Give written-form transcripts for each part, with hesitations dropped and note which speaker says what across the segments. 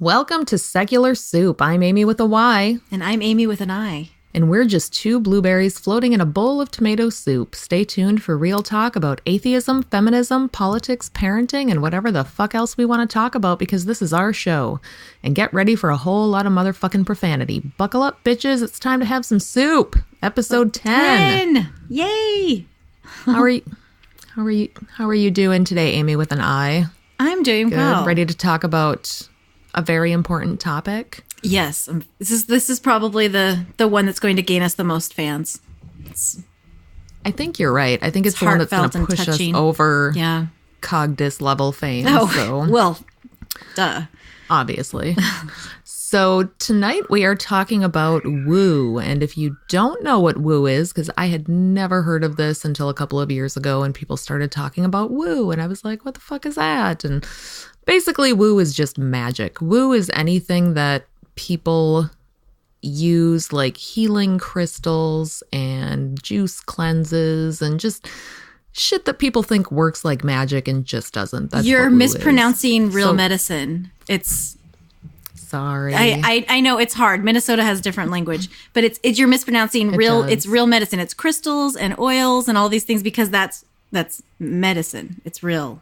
Speaker 1: Welcome to Secular Soup. I'm Amy with a Y.
Speaker 2: And I'm Amy with an I.
Speaker 1: And we're just two blueberries floating in a bowl of tomato soup. Stay tuned for real talk about atheism, feminism, politics, parenting, and whatever the fuck else we want to talk about because this is our show. And get ready for a whole lot of motherfucking profanity. Buckle up, bitches. It's time to have some soup. Episode 10.
Speaker 2: Yay!
Speaker 1: How are you doing today, Amy with an I?
Speaker 2: I'm doing
Speaker 1: Good.
Speaker 2: well.
Speaker 1: Ready to talk about a very important topic?
Speaker 2: Yes. This is probably the one that's going to gain us the most fans.
Speaker 1: I think you're right. I think it's the one that's going to push us over Cogdis level fame.
Speaker 2: Well, duh.
Speaker 1: Obviously. So tonight we are talking about woo. And if you don't know what woo is, because I had never heard of this until a couple of years ago and people started talking about woo. And I was like, what the fuck is that? And basically woo is just magic. Woo is anything that people use, like healing crystals and juice cleanses and just shit that people think works like magic and just doesn't. That's
Speaker 2: You're
Speaker 1: what woo
Speaker 2: mispronouncing
Speaker 1: is.
Speaker 2: real medicine. It's
Speaker 1: sorry.
Speaker 2: I know it's hard. Minnesota has different language, but it's you're mispronouncing real. It's real medicine. It's crystals and oils and all these things because that's medicine. It's real.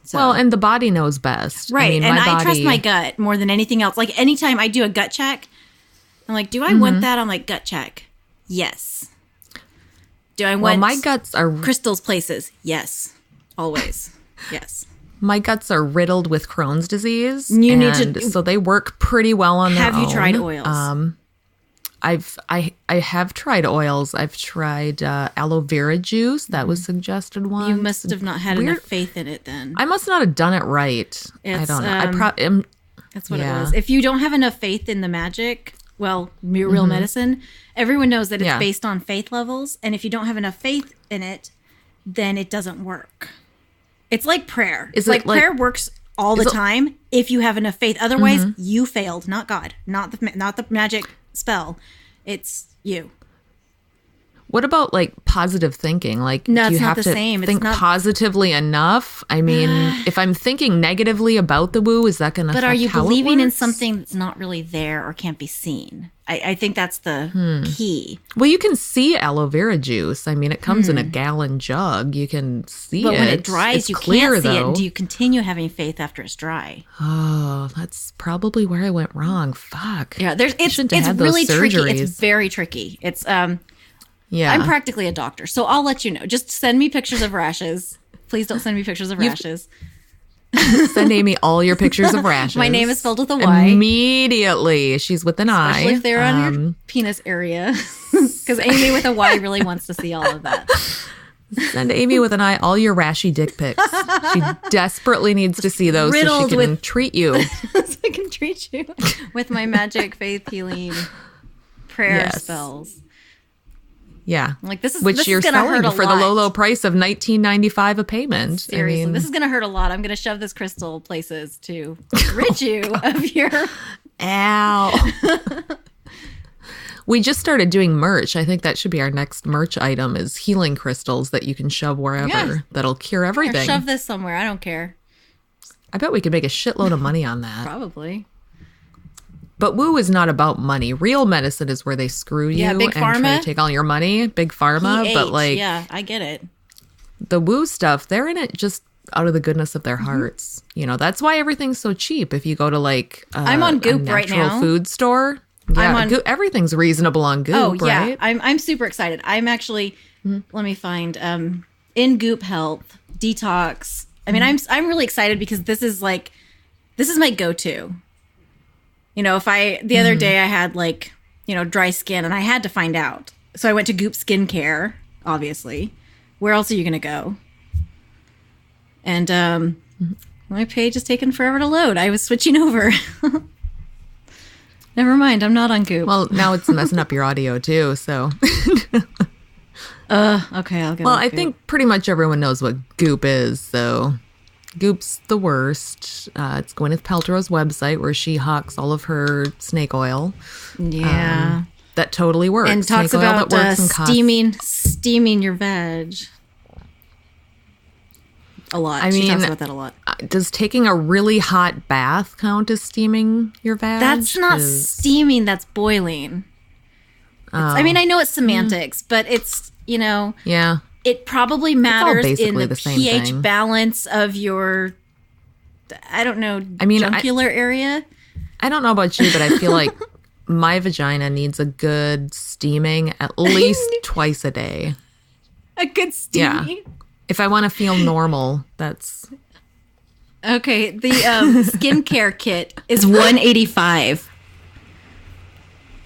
Speaker 2: So.
Speaker 1: Well, and the body knows best.
Speaker 2: Right.
Speaker 1: I mean,
Speaker 2: and
Speaker 1: my
Speaker 2: I
Speaker 1: body,
Speaker 2: trust my gut more than anything else. Like anytime I do a gut check, I'm like, do I want that? I'm like, gut check. Yes. Do I want
Speaker 1: my guts are
Speaker 2: crystals places? Yes. Always. Yes.
Speaker 1: My guts are riddled with Crohn's disease. So they work pretty well on their own.
Speaker 2: Have you tried oils?
Speaker 1: I have tried oils. I've tried aloe vera juice. That was suggested once.
Speaker 2: You must have not had enough faith in it then.
Speaker 1: I must not have done it right. I don't know.
Speaker 2: That's what it was. If you don't have enough faith in the magic, real medicine, everyone knows that it's based on faith levels. And if you don't have enough faith in it, then it doesn't work. It's like prayer. Prayer works all the time if you have enough faith. Otherwise, you failed, not God, not the magic spell. It's you.
Speaker 1: What about like positive thinking? Like,
Speaker 2: no,
Speaker 1: do you
Speaker 2: it's
Speaker 1: have
Speaker 2: not the
Speaker 1: to
Speaker 2: same.
Speaker 1: think positively enough? I mean, if I'm thinking negatively about the woo, is that going to affect how it works?
Speaker 2: But are you believing in something that's not really there or can't be seen? I think that's the key.
Speaker 1: Well, you can see aloe vera juice. I mean, it comes in a gallon jug. You can see it.
Speaker 2: But when it dries,
Speaker 1: it's
Speaker 2: you
Speaker 1: clear,
Speaker 2: can't see it.
Speaker 1: though.
Speaker 2: Do you continue having faith after it's dry?
Speaker 1: Oh, that's probably where I went wrong. Fuck.
Speaker 2: Yeah, it's really tricky. It's very tricky. It's
Speaker 1: yeah.
Speaker 2: I'm practically a doctor, so I'll let you know. Just send me pictures of rashes. Please don't send me pictures of rashes.
Speaker 1: Send Amy all your pictures of rashes.
Speaker 2: My name is spelled with a Y.
Speaker 1: Immediately. She's with an I.
Speaker 2: Especially if they're on your penis area. Because Amy with a Y really wants to see all of that.
Speaker 1: Send Amy with an I all your rashy dick pics. She desperately needs to see those so she can treat you.
Speaker 2: So I can treat you with my magic faith healing prayer spells.
Speaker 1: Yeah.
Speaker 2: Like this
Speaker 1: Which you're selling for the low price of $19.95 a payment.
Speaker 2: Seriously, this is going to hurt a lot. I'm going to shove this crystal places to rid you of your...
Speaker 1: Ow. We just started doing merch. I think that should be our next merch item is healing crystals that you can shove wherever. That'll cure everything.
Speaker 2: Shove this somewhere. I don't care.
Speaker 1: I bet we could make a shitload of money on that.
Speaker 2: Probably.
Speaker 1: But woo is not about money. Real medicine is where they screw you and try to take all your money. Big pharma. But like,
Speaker 2: yeah, I get it.
Speaker 1: The woo stuff, they're in it just out of the goodness of their hearts. You know, that's why everything's so cheap. If you go to like
Speaker 2: I'm on Goop right now.
Speaker 1: Food store. Yeah, everything's reasonable on Goop,
Speaker 2: oh, yeah.
Speaker 1: right?
Speaker 2: I'm super excited. I'm actually, let me find, in Goop Health, Detox. I mean, I'm really excited because this is my go-to. You know, the other day I had like, dry skin and I had to find out. So I went to Goop Skincare, obviously. Where else are you going to go? And my page is taking forever to load. I was switching over. Never mind, I'm not on Goop.
Speaker 1: Well, now it's messing up your audio too, so.
Speaker 2: Okay, I'll get
Speaker 1: Well, I think pretty much everyone knows what Goop is, so. Goop's the worst. It's Gwyneth Paltrow's website where she hawks all of her snake oil.
Speaker 2: Yeah.
Speaker 1: That totally works.
Speaker 2: And talks about steaming your veg. a lot.
Speaker 1: I
Speaker 2: She
Speaker 1: mean,
Speaker 2: talks about that a lot.
Speaker 1: Does taking a really hot bath count as steaming your vag?
Speaker 2: That's not steaming, that's boiling. I mean, I know it's semantics, but it's,
Speaker 1: Yeah.
Speaker 2: it probably matters in
Speaker 1: basically
Speaker 2: the
Speaker 1: the same
Speaker 2: pH
Speaker 1: thing.
Speaker 2: balance of your,
Speaker 1: mean,
Speaker 2: jugular area.
Speaker 1: I don't know about you, but I feel like my vagina needs a good steaming at least twice a day.
Speaker 2: A good steaming?
Speaker 1: Yeah. If I want to feel normal, that's...
Speaker 2: Okay, the skincare kit is $185.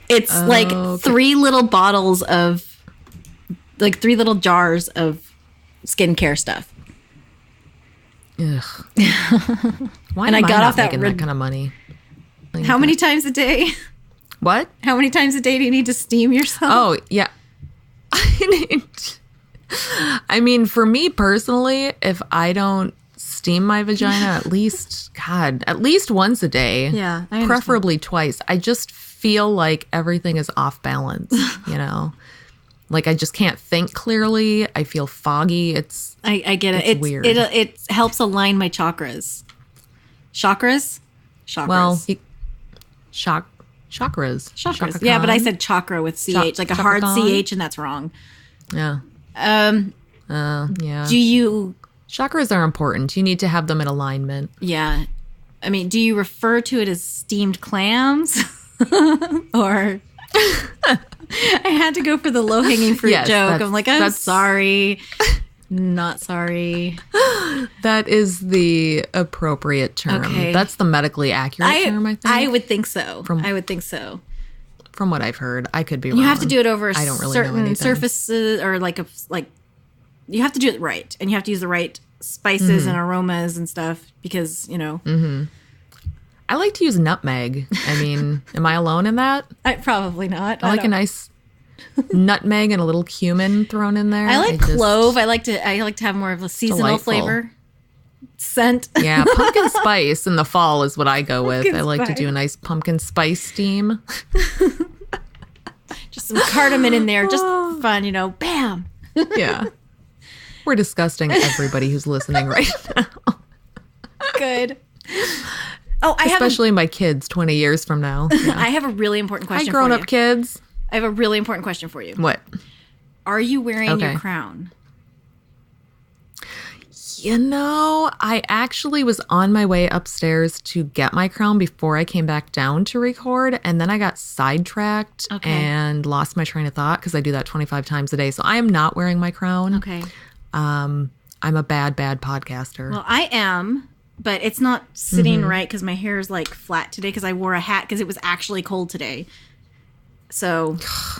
Speaker 2: It's like 3 little bottles of, like 3 little jars of skincare stuff.
Speaker 1: Ugh. Why
Speaker 2: And
Speaker 1: am
Speaker 2: I got
Speaker 1: not
Speaker 2: off that
Speaker 1: making that kind of money?
Speaker 2: How many times a day?
Speaker 1: What?
Speaker 2: How many times a day do you need to steam yourself?
Speaker 1: Oh, yeah. I mean, for me personally, if I don't steam my vagina at least once a day.
Speaker 2: Yeah, I understand.
Speaker 1: Preferably twice. I just feel like everything is off balance, Like I just can't think clearly. I feel foggy.
Speaker 2: I get it. It's weird. It helps align my chakras. Chakras?
Speaker 1: Well, chakras.
Speaker 2: Chakras. Yeah, but I said chakra with CH, like a hard CH, and that's wrong.
Speaker 1: Yeah. Yeah.
Speaker 2: Do you...
Speaker 1: Chakras are important. You need to have them in alignment.
Speaker 2: Yeah. I mean, do you refer to it as steamed clams? Or... I had to go for the low-hanging fruit joke. I'm like, I'm sorry. Not sorry.
Speaker 1: That is the appropriate term.
Speaker 2: Okay.
Speaker 1: That's the medically accurate term, I think.
Speaker 2: I would think so. I would think so.
Speaker 1: From what I've heard. I could be wrong.
Speaker 2: You have to do it over
Speaker 1: I don't really
Speaker 2: certain
Speaker 1: know anything.
Speaker 2: surfaces, or you have to do it right. And you have to use the right spices and aromas and stuff because,
Speaker 1: Mm-hmm. I like to use nutmeg. I mean, am I alone in that?
Speaker 2: Probably not.
Speaker 1: I like a nice nutmeg and a little cumin thrown in there.
Speaker 2: I like clove. I like to have more of a seasonal flavor. Scent.
Speaker 1: Yeah, pumpkin spice in the fall is what I go with.
Speaker 2: Pumpkin
Speaker 1: I like to
Speaker 2: spice.
Speaker 1: do a nice pumpkin spice steam.
Speaker 2: Just some cardamom in there. Just fun, bam.
Speaker 1: Yeah. We're disgusting everybody who's listening right now.
Speaker 2: Good. Oh,
Speaker 1: especially my kids 20 years from now. Yeah.
Speaker 2: I have a really important question
Speaker 1: for you. Hi, grown-up kids.
Speaker 2: I have a really important question for you.
Speaker 1: What?
Speaker 2: Are you wearing your crown?
Speaker 1: I actually was on my way upstairs to get my crown before I came back down to record, and then I got sidetracked and lost my train of thought because I do that 25 times a day. So I am not wearing my crown.
Speaker 2: Okay.
Speaker 1: I'm a bad podcaster.
Speaker 2: Well, I am, but it's not sitting right because my hair is like flat today because I wore a hat because it was actually cold today. So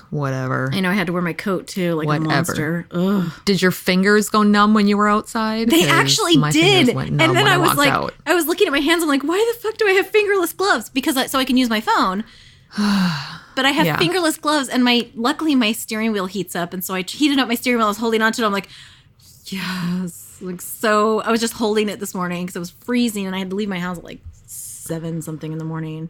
Speaker 1: whatever.
Speaker 2: I know I had to wear my coat too, like a monster. Ugh.
Speaker 1: Did your fingers go numb when you were outside?
Speaker 2: They actually did. And then I was like, I was looking at my hands. I'm like, why the fuck do I have fingerless gloves? Because so I can use my phone. But I have fingerless gloves, and luckily my steering wheel heats up, and so I heated up my steering wheel. I was holding onto it. I'm like, yes. Like, so I was just holding it this morning because it was freezing, and I had to leave my house at like 7 something in the morning.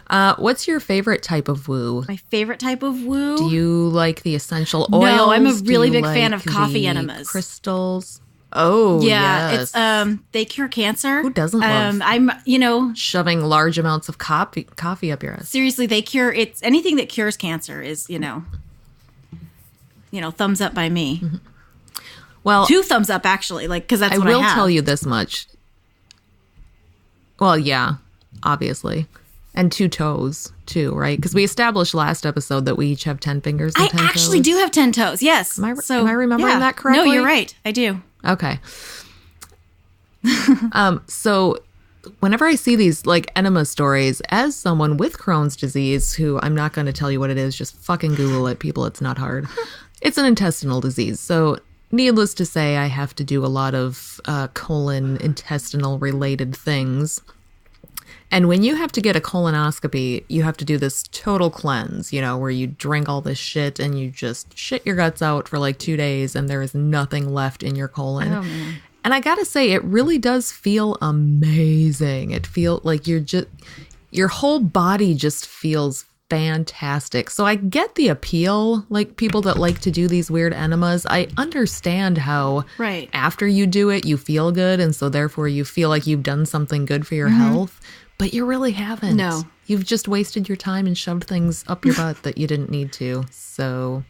Speaker 1: What's your favorite type of woo?
Speaker 2: My favorite type of woo?
Speaker 1: Do you like the essential oils?
Speaker 2: No, I'm a really big fan of coffee enemas.
Speaker 1: Crystals. Oh,
Speaker 2: yeah.
Speaker 1: yes.
Speaker 2: It's they cure cancer.
Speaker 1: Who doesn't love shoving large amounts of coffee up your ass?
Speaker 2: Seriously, they cure it's anything that cures cancer is, thumbs up by me. Mm-hmm.
Speaker 1: Well,
Speaker 2: 2 thumbs up actually, because that's what I have.
Speaker 1: I will tell you this much. Well, yeah, obviously. And 2 toes, too, right? Because we established last episode that we each have 10 fingers and 10 toes.
Speaker 2: I actually do have 10 toes, yes.
Speaker 1: Am I remembering that correctly?
Speaker 2: No, you're right. I do.
Speaker 1: Okay. So whenever I see these, enema stories, as someone with Crohn's disease, who I'm not going to tell you what it is, just fucking Google it, people. It's not hard. It's an intestinal disease. So needless to say, I have to do a lot of colon intestinal related things. And when you have to get a colonoscopy, you have to do this total cleanse, where you drink all this shit and you just shit your guts out for 2 days and there is nothing left in your colon.
Speaker 2: Oh, man.
Speaker 1: And I gotta say, it really does feel amazing. It feels like your whole body just feels fantastic. So I get the appeal, like people that like to do these weird enemas. I understand how after you do it, you feel good. And so therefore you feel like you've done something good for your health, but you really haven't.
Speaker 2: No.
Speaker 1: You've just wasted your time and shoved things up your butt that you didn't need to. So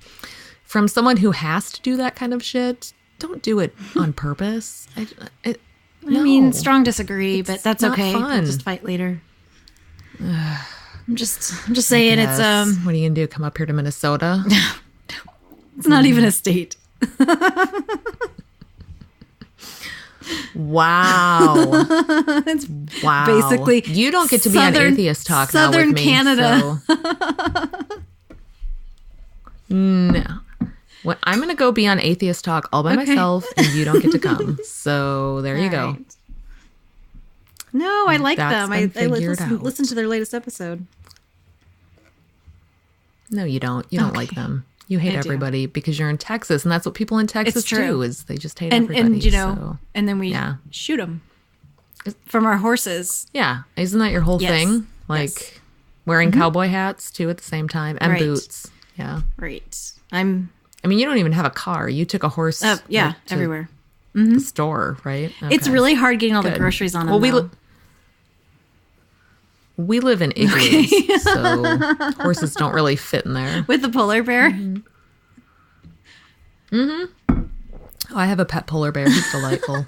Speaker 1: from someone who has to do that kind of shit, don't do it on purpose.
Speaker 2: I mean, strong disagree, but that's okay.
Speaker 1: Fun.
Speaker 2: We'll just fight later. I'm just saying it's
Speaker 1: What are you gonna do? Come up here to Minnesota?
Speaker 2: It's not even a state.
Speaker 1: Wow.
Speaker 2: It's basically
Speaker 1: you don't get to be on Atheist Talk
Speaker 2: Southern
Speaker 1: now with me.
Speaker 2: Canada.
Speaker 1: So. No. Well, I'm gonna go be on Atheist Talk all by myself, and you don't get to come. So there you go.
Speaker 2: Right. No, I like
Speaker 1: That's
Speaker 2: them. I
Speaker 1: figured
Speaker 2: listen to their latest episode.
Speaker 1: No, you don't. You don't like them. You hate everybody because you're in Texas, and that's what people in Texas do. Is they just hate everybody.
Speaker 2: And you know, and then we shoot them from our horses.
Speaker 1: Yeah, isn't that your whole thing? Like wearing cowboy hats too at the same time and boots. Yeah,
Speaker 2: right.
Speaker 1: I mean, you don't even have a car. You took a horse.
Speaker 2: Everywhere.
Speaker 1: The store, right? Okay.
Speaker 2: It's really hard getting all the groceries on them.
Speaker 1: Well, we live in igloos, so horses don't really fit in there.
Speaker 2: With the polar bear?
Speaker 1: Oh, I have a pet polar bear. He's delightful.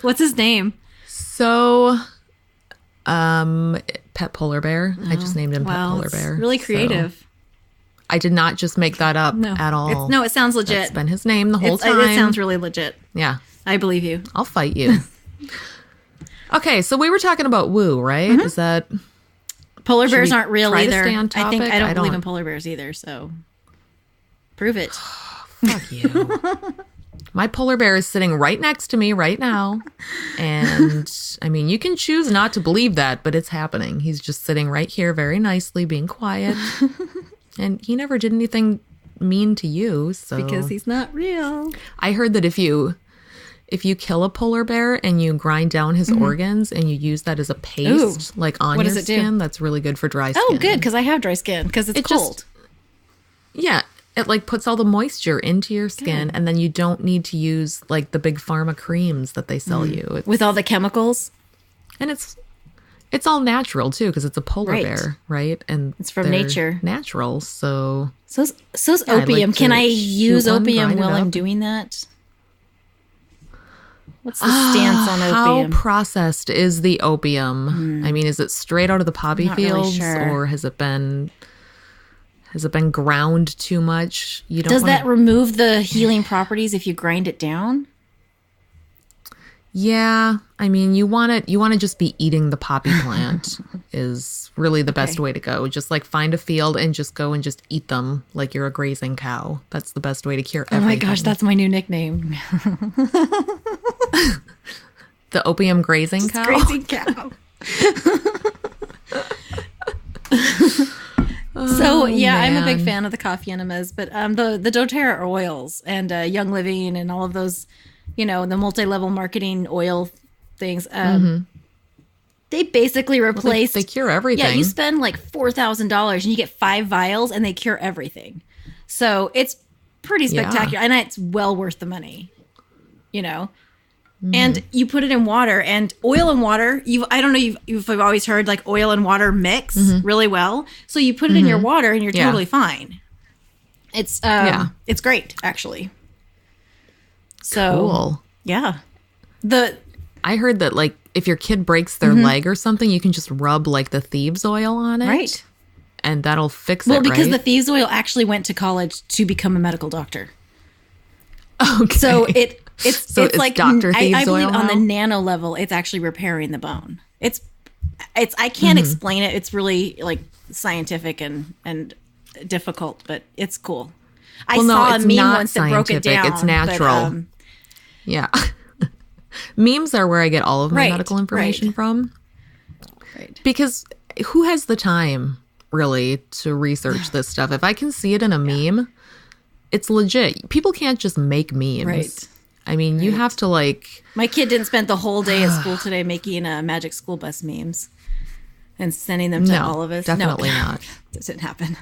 Speaker 2: What's his name?
Speaker 1: So, pet polar bear. I just named him Pet Polar Bear.
Speaker 2: Really creative.
Speaker 1: So I did not just make that up at all.
Speaker 2: It sounds legit.
Speaker 1: It's been his name the whole time.
Speaker 2: It sounds really legit.
Speaker 1: Yeah.
Speaker 2: I believe you.
Speaker 1: I'll fight you. Okay, so we were talking about woo, right? Is that
Speaker 2: polar bears aren't real either? I don't believe in
Speaker 1: polar
Speaker 2: polar bears either, so prove it.
Speaker 1: Fuck you. My polar bear is sitting right next to me right now. And I mean, you can choose not to believe that, but it's happening. He's just sitting right here very nicely, being quiet. And he never did anything mean to you, so
Speaker 2: because he's not real.
Speaker 1: I heard that if you kill a polar bear and you grind down his organs and you use that as a paste, like on your skin, that's really good for dry skin.
Speaker 2: Oh, good, because I have dry skin because it's cold.
Speaker 1: It like puts all the moisture into your skin, and then you don't need to use like the big pharma creams that they sell you
Speaker 2: with all the chemicals.
Speaker 1: And it's all natural too because it's a polar bear, right? And
Speaker 2: it's from nature,
Speaker 1: natural. So's
Speaker 2: opium. Can I use opium while I'm doing that? What's the stance on opium?
Speaker 1: How processed is the opium? I mean, is it straight out of the poppy fields, or has it been ground too much?
Speaker 2: Does that remove the healing properties if you grind it down?
Speaker 1: Yeah, I mean, you want to just be eating the poppy plant is really the best way to go. Just like find a field and just go and just eat them like you're a grazing cow. That's the best way to cure everything.
Speaker 2: Oh my gosh, that's my new nickname.
Speaker 1: The opium grazing cow?
Speaker 2: Grazing cow. So yeah, I'm a big fan of the coffee enemas, but the doTERRA oils and Young Living and all of those, the multi-level marketing oil things, they basically replace.
Speaker 1: They cure everything.
Speaker 2: Yeah, you spend like $4,000 and you get 5 vials and they cure everything. So it's pretty spectacular, and it's well worth the money. And you put it in water, and oil and water. I don't know if you've always heard like oil and water mix really well. So you put it in your water, and you're totally fine. It's it's great actually. So
Speaker 1: cool.
Speaker 2: Yeah.
Speaker 1: I heard that like if your kid breaks their leg or something, you can just rub like the thieves oil on it,
Speaker 2: right?
Speaker 1: And that'll fix it.
Speaker 2: Well, because the thieves oil actually went to college to become a medical doctor.
Speaker 1: Okay.
Speaker 2: So it's like
Speaker 1: Dr. Thieves
Speaker 2: I believe
Speaker 1: oil
Speaker 2: on
Speaker 1: now?
Speaker 2: the nano level, it's actually repairing the bone. It's I can't explain it. It's really like scientific and difficult, but it's cool. I saw a meme once that broke it down.
Speaker 1: It's natural.
Speaker 2: But,
Speaker 1: yeah. Memes are where I get all of my medical information from.
Speaker 2: Right.
Speaker 1: Because who has the time really to research this stuff? If I can see it in a meme, it's legit. People can't just make memes.
Speaker 2: Right.
Speaker 1: I mean, you have to
Speaker 2: My kid didn't spend the whole day at school today making magic school bus memes. and sending them to all of us?
Speaker 1: Definitely not.
Speaker 2: That didn't happen.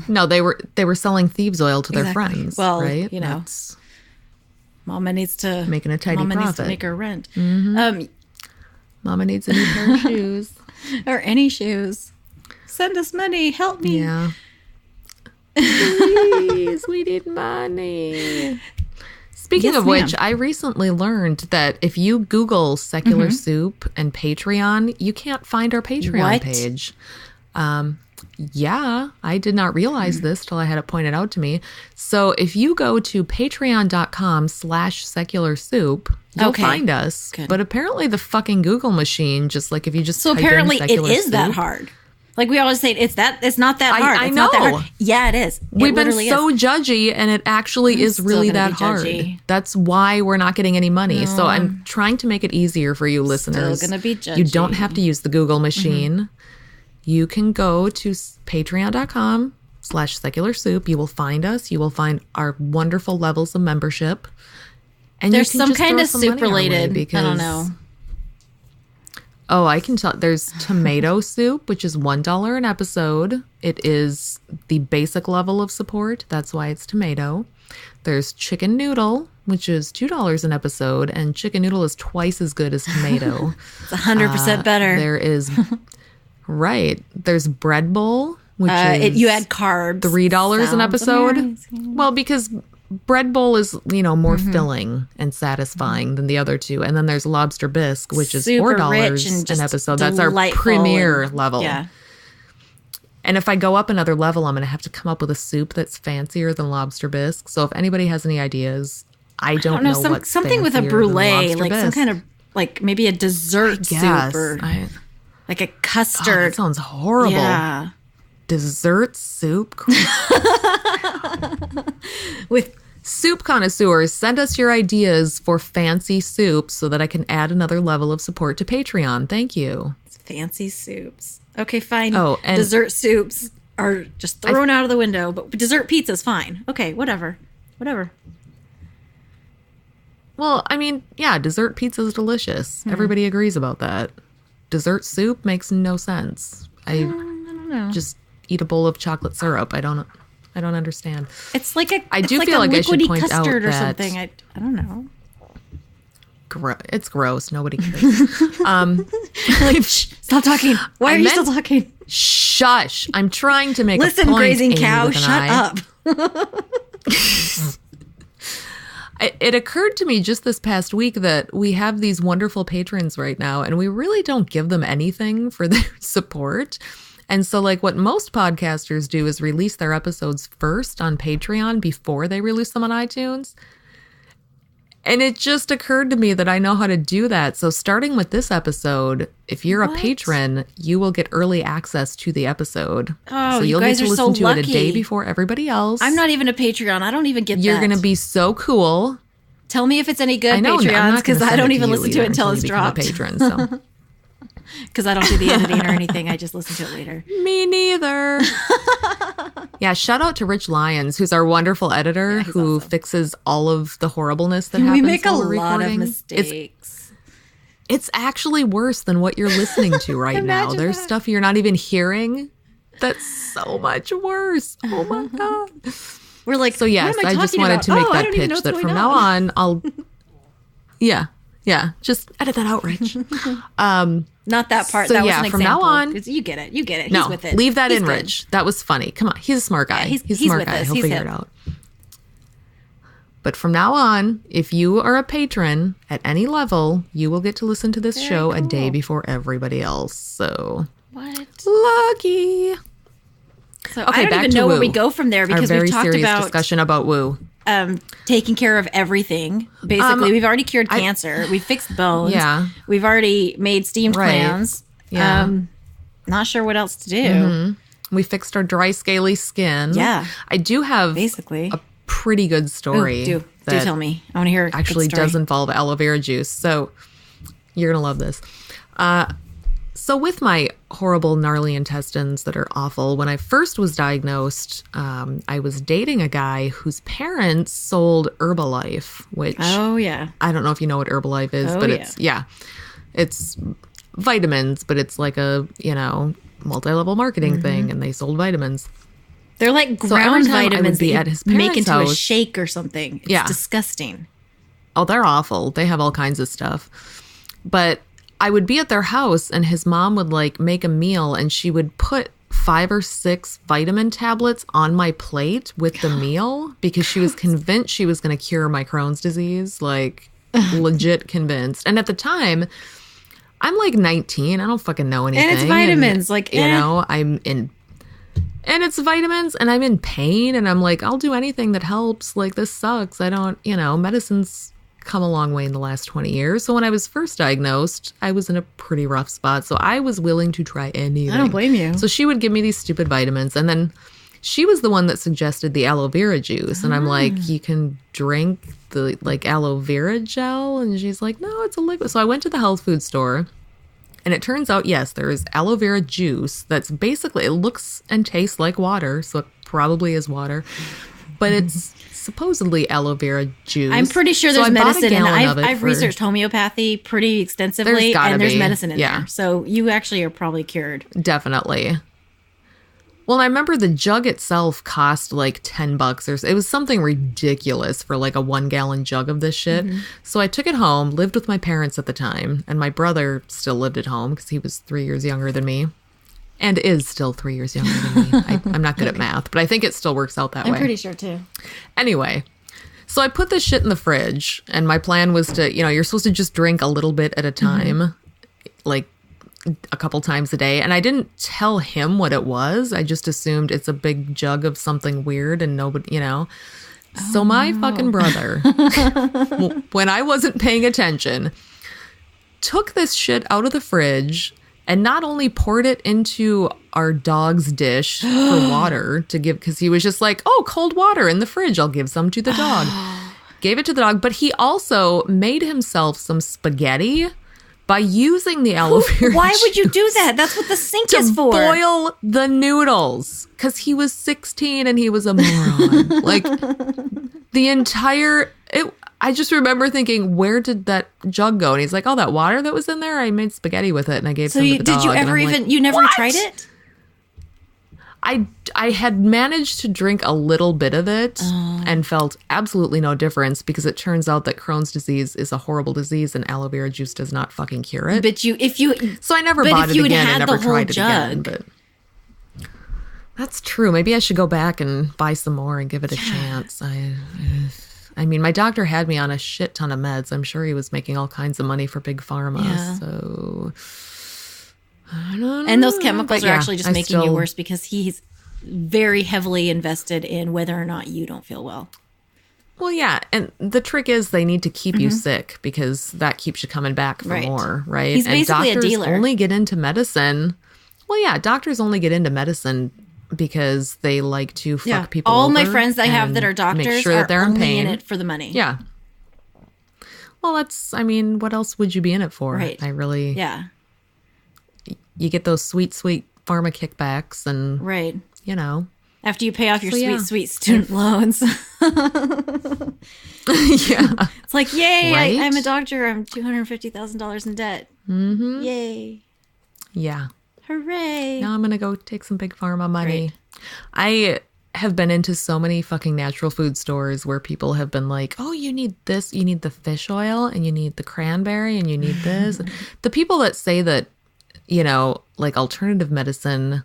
Speaker 1: No, they were selling thieves oil to their friends.
Speaker 2: Well,
Speaker 1: right?
Speaker 2: Mama needs to
Speaker 1: making a tidy
Speaker 2: Mama
Speaker 1: profit.
Speaker 2: needs to make her rent.
Speaker 1: Mm-hmm. Mama needs a new pair of shoes
Speaker 2: or any shoes. Send us money. Help me.
Speaker 1: Yeah. Please, we need money. Speaking of which, I recently learned that if you Google Secular Soup and Patreon, you can't find our Patreon page. Yeah, I did not realize this till I had it pointed out to me. So if you go to patreon.com/secularsoup, you'll find us. Good. But apparently the fucking Google machine, just like if you just
Speaker 2: so
Speaker 1: type
Speaker 2: apparently
Speaker 1: in
Speaker 2: it
Speaker 1: Secular
Speaker 2: is
Speaker 1: Soup,
Speaker 2: that hard. Like we always say, it's not that hard.
Speaker 1: I
Speaker 2: it's
Speaker 1: know.
Speaker 2: Not that hard. Yeah, it is.
Speaker 1: We've been so judgy, and it actually is really that hard. That's why we're not getting any money. So I'm trying to make it easier for you listeners.
Speaker 2: Still gonna be judgy.
Speaker 1: You don't have to use the Google machine. You can go to patreon.com/secularsoup. You will find us. You will find our wonderful levels of membership. And
Speaker 2: there's some kind of soup related. I don't know.
Speaker 1: Oh, I can tell. There's tomato soup, which is $1 an episode. It is the basic level of support. That's why it's tomato. There's chicken noodle, which is $2 an episode, and chicken noodle is twice as good as tomato.
Speaker 2: It's 100% better.
Speaker 1: There is, right. There's bread bowl, which is
Speaker 2: you add carbs.
Speaker 1: $3 an episode. Amazing. Well, because bread bowl is, more filling and satisfying than the other two. And then there's lobster bisque, which is $4 an episode. That's our premier level. Yeah. And if I go up another level, I'm going to have to come up with a soup that's fancier than lobster bisque. So if anybody has any ideas, I don't know what's
Speaker 2: something with a brulee, like
Speaker 1: bisque.
Speaker 2: Some kind of like maybe a dessert soup or like a custard.
Speaker 1: Oh, that sounds horrible.
Speaker 2: Yeah.
Speaker 1: Dessert soup
Speaker 2: with
Speaker 1: soup connoisseurs, send us your ideas for fancy soups so that I can add another level of support to Patreon. Thank you.
Speaker 2: Fancy soups. Okay, fine.
Speaker 1: Oh, and
Speaker 2: dessert soups are just thrown out of the window, but dessert pizza's fine. Okay, whatever.
Speaker 1: Well, I mean, yeah, dessert pizza is delicious. Everybody agrees about that. Dessert soup makes no sense. I don't know. Just eat a bowl of chocolate syrup. I don't understand.
Speaker 2: It's like a
Speaker 1: I do feel like I should point out
Speaker 2: or
Speaker 1: that
Speaker 2: something. I don't know.
Speaker 1: It's gross. Nobody cares.
Speaker 2: Like, stop talking. Why are you still talking?
Speaker 1: Shush. I'm trying to make
Speaker 2: Listen,
Speaker 1: a point.
Speaker 2: grazing cow, shut up.
Speaker 1: It occurred to me just this past week that we have these wonderful patrons right now, and we really don't give them anything for their support. And so, like, what most podcasters do is release their episodes first on Patreon before they release them on iTunes. And it just occurred to me that I know how to do that. So starting with this episode, if you're a patron, you will get early access to the episode.
Speaker 2: Oh,
Speaker 1: so you'll
Speaker 2: you guys
Speaker 1: get to
Speaker 2: are
Speaker 1: listen
Speaker 2: so
Speaker 1: to
Speaker 2: lucky.
Speaker 1: it a day before everybody else.
Speaker 2: I'm not even a Patreon. I don't even get
Speaker 1: You're
Speaker 2: that.
Speaker 1: going to be so cool.
Speaker 2: Tell me if it's any good,
Speaker 1: I know,
Speaker 2: Patreons, because I don't even listen to it until it's
Speaker 1: you
Speaker 2: dropped.
Speaker 1: become a patron, so.
Speaker 2: Because I don't do the editing or anything. I just listen to it later.
Speaker 1: Me neither. Yeah, shout out to Rich Lyons, who's our wonderful editor who
Speaker 2: awesome.
Speaker 1: fixes all of the horribleness that happens.
Speaker 2: We make a
Speaker 1: while we're
Speaker 2: lot
Speaker 1: recording.
Speaker 2: of mistakes.
Speaker 1: It's actually worse than what you're listening to right now. There's stuff you're not even hearing that's so much worse. Oh my God.
Speaker 2: We're like,
Speaker 1: so yes, I just wanted to make that pitch that from now on, I'll, yeah, just edit that out, Rich.
Speaker 2: Not that part.
Speaker 1: So
Speaker 2: that was
Speaker 1: yeah,
Speaker 2: an
Speaker 1: from
Speaker 2: example.
Speaker 1: now on,
Speaker 2: you get it. He's
Speaker 1: no,
Speaker 2: with it.
Speaker 1: Leave that
Speaker 2: he's
Speaker 1: in,
Speaker 2: good.
Speaker 1: Rich. That was funny. Come on, he's a smart guy.
Speaker 2: Yeah,
Speaker 1: he's a smart guy. He'll figure it out. But from now on, if you are a patron at any level, you will get to listen to this show a day before everybody else. So
Speaker 2: what?
Speaker 1: Lucky.
Speaker 2: So okay, I don't even know where we go from there because we've talked about
Speaker 1: discussion about woo.
Speaker 2: Taking care of everything. Basically, we've already cured cancer. We fixed bones.
Speaker 1: Yeah.
Speaker 2: We've already made steamed clams.
Speaker 1: Yeah.
Speaker 2: Not sure what else to do.
Speaker 1: Mm-hmm. We fixed our dry, scaly skin.
Speaker 2: Yeah.
Speaker 1: I do have
Speaker 2: basically
Speaker 1: a pretty good story.
Speaker 2: Do tell me. I want to hear it.
Speaker 1: Actually does involve aloe vera juice. So you're going to love this. So with my horrible, gnarly intestines that are awful, when I first was diagnosed, I was dating a guy whose parents sold Herbalife, which
Speaker 2: I don't know if
Speaker 1: you know what Herbalife is, but it's vitamins, but it's like a, multi-level marketing thing, and they sold vitamins.
Speaker 2: They're like ground vitamins
Speaker 1: that
Speaker 2: at his make into house, a shake or something. It's disgusting.
Speaker 1: Oh, they're awful. They have all kinds of stuff. But I would be at their house, and his mom would like make a meal, and she would put 5 or 6 vitamin tablets on my plate with the meal because she was convinced she was going to cure my Crohn's disease, like legit convinced. And at the time, I'm like 19. I don't fucking know anything.
Speaker 2: And it's vitamins.
Speaker 1: And it's vitamins, and I'm in pain, and I'm like, I'll do anything that helps. Like, this sucks. I don't, medicine's come a long way in the last 20 years. So when I was first diagnosed, I was in a pretty rough spot. So I was willing to try anything.
Speaker 2: I don't blame you.
Speaker 1: So she would give me these stupid vitamins, and then she was the one that suggested the aloe vera juice. And I'm like, you can drink the like aloe vera gel? And she's like, no, it's a liquid. So I went to the health food store. And it turns out, yes, there is aloe vera juice that's basically, it looks and tastes like water, so it probably is water, but it's supposedly aloe vera juice.
Speaker 2: I'm pretty sure there's medicine in it. I've researched homeopathy pretty extensively, and there's medicine in there. So you actually are probably cured.
Speaker 1: Definitely. Well, I remember the jug itself cost like $10 or it was something ridiculous for like a 1-gallon jug of this shit. So I took it home, lived with my parents at the time, and my brother still lived at home because he was 3 years younger than me and is still 3 years younger than me. I'm not good at math, but I think it still works out that way.
Speaker 2: I'm pretty sure too.
Speaker 1: Anyway, so I put this shit in the fridge, and my plan was to, you're supposed to just drink a little bit at a time, like a couple times a day. And I didn't tell him what it was. I just assumed it's a big jug of something weird and nobody, So my fucking brother, when I wasn't paying attention, took this shit out of the fridge and not only poured it into our dog's dish for water to give, because he was just like, oh, cold water in the fridge. I'll give some to the dog. Gave it to the dog. But he also made himself some spaghetti by using the aloe vera
Speaker 2: Why would you do that? That's what the sink is for.
Speaker 1: Boil the noodles. Because he was 16 and he was a moron. Like, the entire... I just remember thinking, where did that jug go? And he's like, oh, that water that was in there? I made spaghetti with it and I gave some to the dog.
Speaker 2: Did you ever even... Like, you never tried it?
Speaker 1: I had managed to drink a little bit of it and felt absolutely no difference because it turns out that Crohn's disease is a horrible disease and aloe vera juice does not fucking cure it.
Speaker 2: So
Speaker 1: I never bought it again and never tried it again. But that's true. Maybe I should go back and buy some more and give it a chance. I mean, my doctor had me on a shit ton of meds. I'm sure he was making all kinds of money for Big Pharma. Yeah. So... I don't know.
Speaker 2: And those chemicals are actually just making you worse because he's very heavily invested in whether or not you don't feel well.
Speaker 1: Well, yeah. And the trick is they need to keep you sick because that keeps you coming back for more, right?
Speaker 2: He's basically
Speaker 1: a
Speaker 2: dealer.
Speaker 1: Only get into medicine. Well, yeah, doctors only get into medicine because they like to fuck people
Speaker 2: All
Speaker 1: over
Speaker 2: my friends I have that are doctors make sure that they're only in pain. In it for the money.
Speaker 1: Yeah. Well, what else would you be in it for?
Speaker 2: Right. Yeah.
Speaker 1: You get those sweet, sweet pharma kickbacks and,
Speaker 2: After you pay off your sweet student loans. It's like, yay, right? I'm a doctor. I'm $250,000 in debt. Mm-hmm. Yay.
Speaker 1: Yeah.
Speaker 2: Hooray.
Speaker 1: Now I'm going to go take some Big Pharma money.
Speaker 2: Right.
Speaker 1: I have been into so many fucking natural food stores where people have been like, oh, you need this, you need the fish oil, and you need the cranberry, and you need this. The people that say that, like alternative medicine,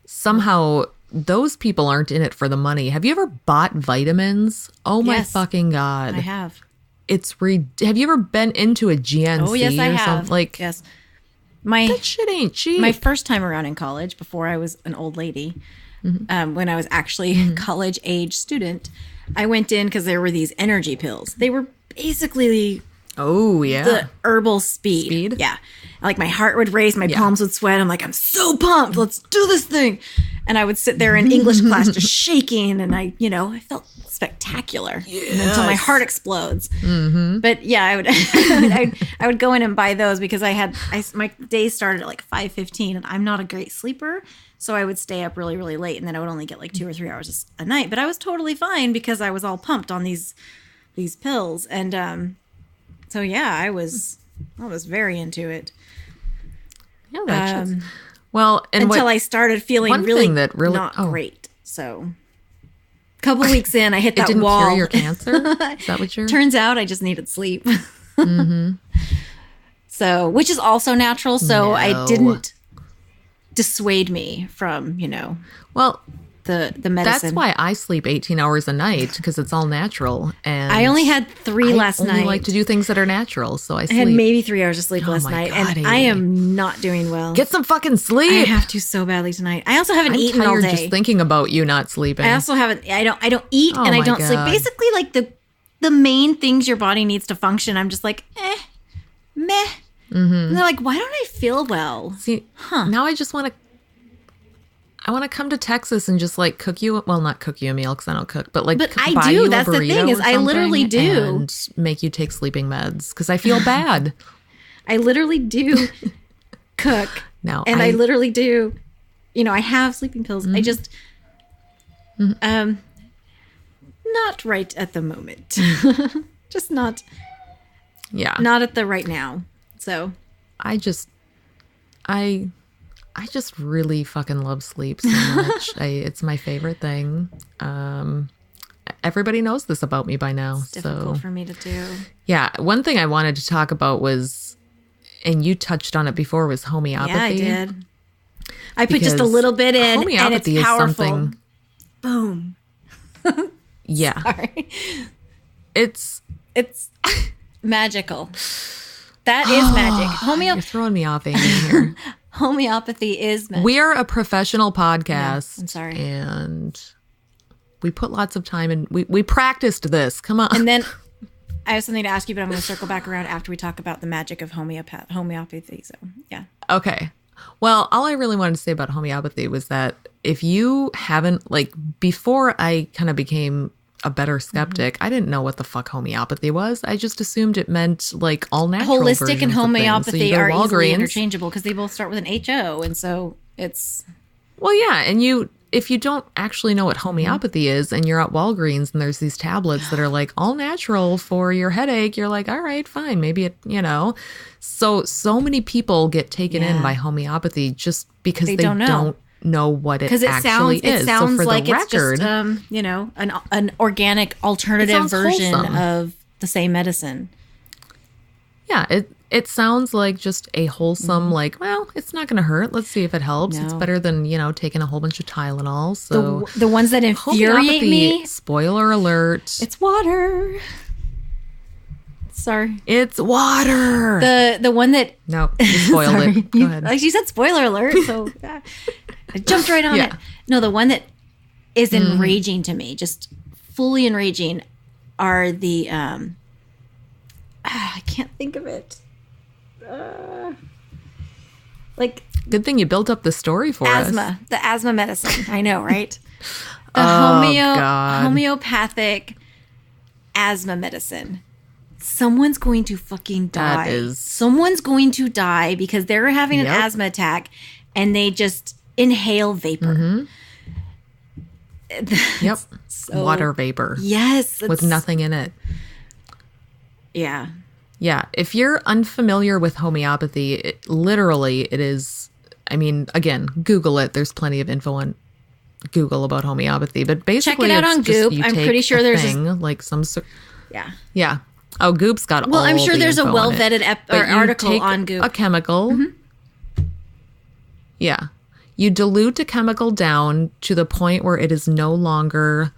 Speaker 1: somehow those people aren't in it for the money. Have you ever bought vitamins? Oh my fucking God.
Speaker 2: I have.
Speaker 1: Have you ever been into a GNC?
Speaker 2: Oh, yes, I have.
Speaker 1: Like,
Speaker 2: yes.
Speaker 1: That shit ain't cheap.
Speaker 2: My first time around in college, before I was an old lady, when I was actually a college age student, I went in because there were these energy pills. They were basically...
Speaker 1: Oh, yeah.
Speaker 2: The herbal speed. Yeah. Like my heart would race, my palms would sweat. I'm like, I'm so pumped. Let's do this thing. And I would sit there in English class just shaking. And I felt spectacular until my heart explodes. Mm-hmm. But yeah, I would go in and buy those because my days started at like 5:15 and I'm not a great sleeper. So I would stay up really, really late. And then I would only get like 2 or 3 hours a night. But I was totally fine because I was all pumped on these pills. And, so yeah, I was very into it.
Speaker 1: No, that's just, well, and
Speaker 2: until I started feeling
Speaker 1: one
Speaker 2: really,
Speaker 1: thing that really
Speaker 2: not great. So a couple weeks in, I hit that
Speaker 1: it didn't
Speaker 2: wall.
Speaker 1: cure your cancer? Is that what you're...
Speaker 2: Turns out I just needed sleep. So, which is also natural. So I didn't dissuade me from,
Speaker 1: well,
Speaker 2: the medicine.
Speaker 1: That's why I sleep 18 hours a night, because it's all natural. And
Speaker 2: I only had 3 last night.
Speaker 1: I only like to do things that are natural, so I sleep.
Speaker 2: I had maybe 3 hours of sleep last night,
Speaker 1: God,
Speaker 2: and I am not doing well.
Speaker 1: Get some fucking sleep.
Speaker 2: I have to so badly tonight. I also haven't eaten all day.
Speaker 1: Just thinking about you not sleeping.
Speaker 2: I also haven't. I don't eat, and I don't sleep. Basically, like the main things your body needs to function. I'm just like, meh. And they're like, why don't I feel well?
Speaker 1: See, now I just want to. I want to come to Texas and just like cook you. Well, not cook you a meal because I don't cook, but like. But
Speaker 2: I do. That's the thing is, I literally do.
Speaker 1: And make you take sleeping meds because I feel bad.
Speaker 2: I literally do cook.
Speaker 1: No,
Speaker 2: and I literally do. I have sleeping pills. I just, not right at the moment. Just not.
Speaker 1: Yeah.
Speaker 2: Not at the right now. So.
Speaker 1: I just really fucking love sleep so much. It's my favorite thing. Everybody knows this about me by now.
Speaker 2: It's difficult for me to do.
Speaker 1: Yeah. One thing I wanted to talk about was, and you touched on it before, was homeopathy.
Speaker 2: Yeah, I did. I put just a little bit in, and it's powerful. Is something, boom.
Speaker 1: Yeah.
Speaker 2: Sorry.
Speaker 1: It's
Speaker 2: magical. That is magic.
Speaker 1: You're throwing me off, Amy, here.
Speaker 2: Homeopathy is magic.
Speaker 1: We are a professional podcast.
Speaker 2: No, I'm sorry.
Speaker 1: And we put lots of time in. We practiced this. Come on.
Speaker 2: And then I have something to ask you, but I'm going to circle back around after we talk about the magic of homeopathy. So, yeah.
Speaker 1: Okay. Well, all I really wanted to say about homeopathy was that if you haven't, like, before I kind of became a better skeptic, I didn't know what the fuck homeopathy was. I just assumed it meant like all natural.
Speaker 2: Holistic and homeopathy are easily interchangeable because they both start with an HO, and so it's.
Speaker 1: Well, yeah, and if you don't actually know what homeopathy is, and you're at Walgreens and there's these tablets that are like all natural for your headache, you're like, all right, fine, maybe it, So many people get taken in by homeopathy just because they don't know what it actually is.
Speaker 2: It sounds
Speaker 1: so for
Speaker 2: like
Speaker 1: the record,
Speaker 2: it's just, an organic alternative version of the same medicine.
Speaker 1: Yeah, it sounds like just a wholesome, like, well, it's not going to hurt. Let's see if it helps. No. It's better than, taking a whole bunch of Tylenol. So
Speaker 2: the ones that infuriate me.
Speaker 1: Spoiler alert.
Speaker 2: It's water. Sorry.
Speaker 1: It's water.
Speaker 2: The one that...
Speaker 1: No, you spoiled it. Go ahead.
Speaker 2: Like you said, spoiler alert. So I jumped right on it. No, the one that is enraging to me, just fully enraging, are the... I can't think of it.
Speaker 1: Good thing you built up the story for us.
Speaker 2: The asthma medicine. I know, right? The homeopathic asthma medicine. Someone's going to fucking die. Someone's going to die because they're having an asthma attack and they just inhale vapor.
Speaker 1: Yep. Water vapor.
Speaker 2: Yes.
Speaker 1: With nothing in it.
Speaker 2: Yeah.
Speaker 1: Yeah. If you're unfamiliar with homeopathy, it is, again, Google it. There's plenty of info on Google about homeopathy, but basically
Speaker 2: check it out on Goop. I'm pretty sure there's
Speaker 1: like some sort.
Speaker 2: Yeah.
Speaker 1: Yeah. Oh, Goop's got
Speaker 2: Well, I'm sure there's a well-vetted article on Goop.
Speaker 1: A chemical. Yeah. You dilute a chemical down to the point where it is no longer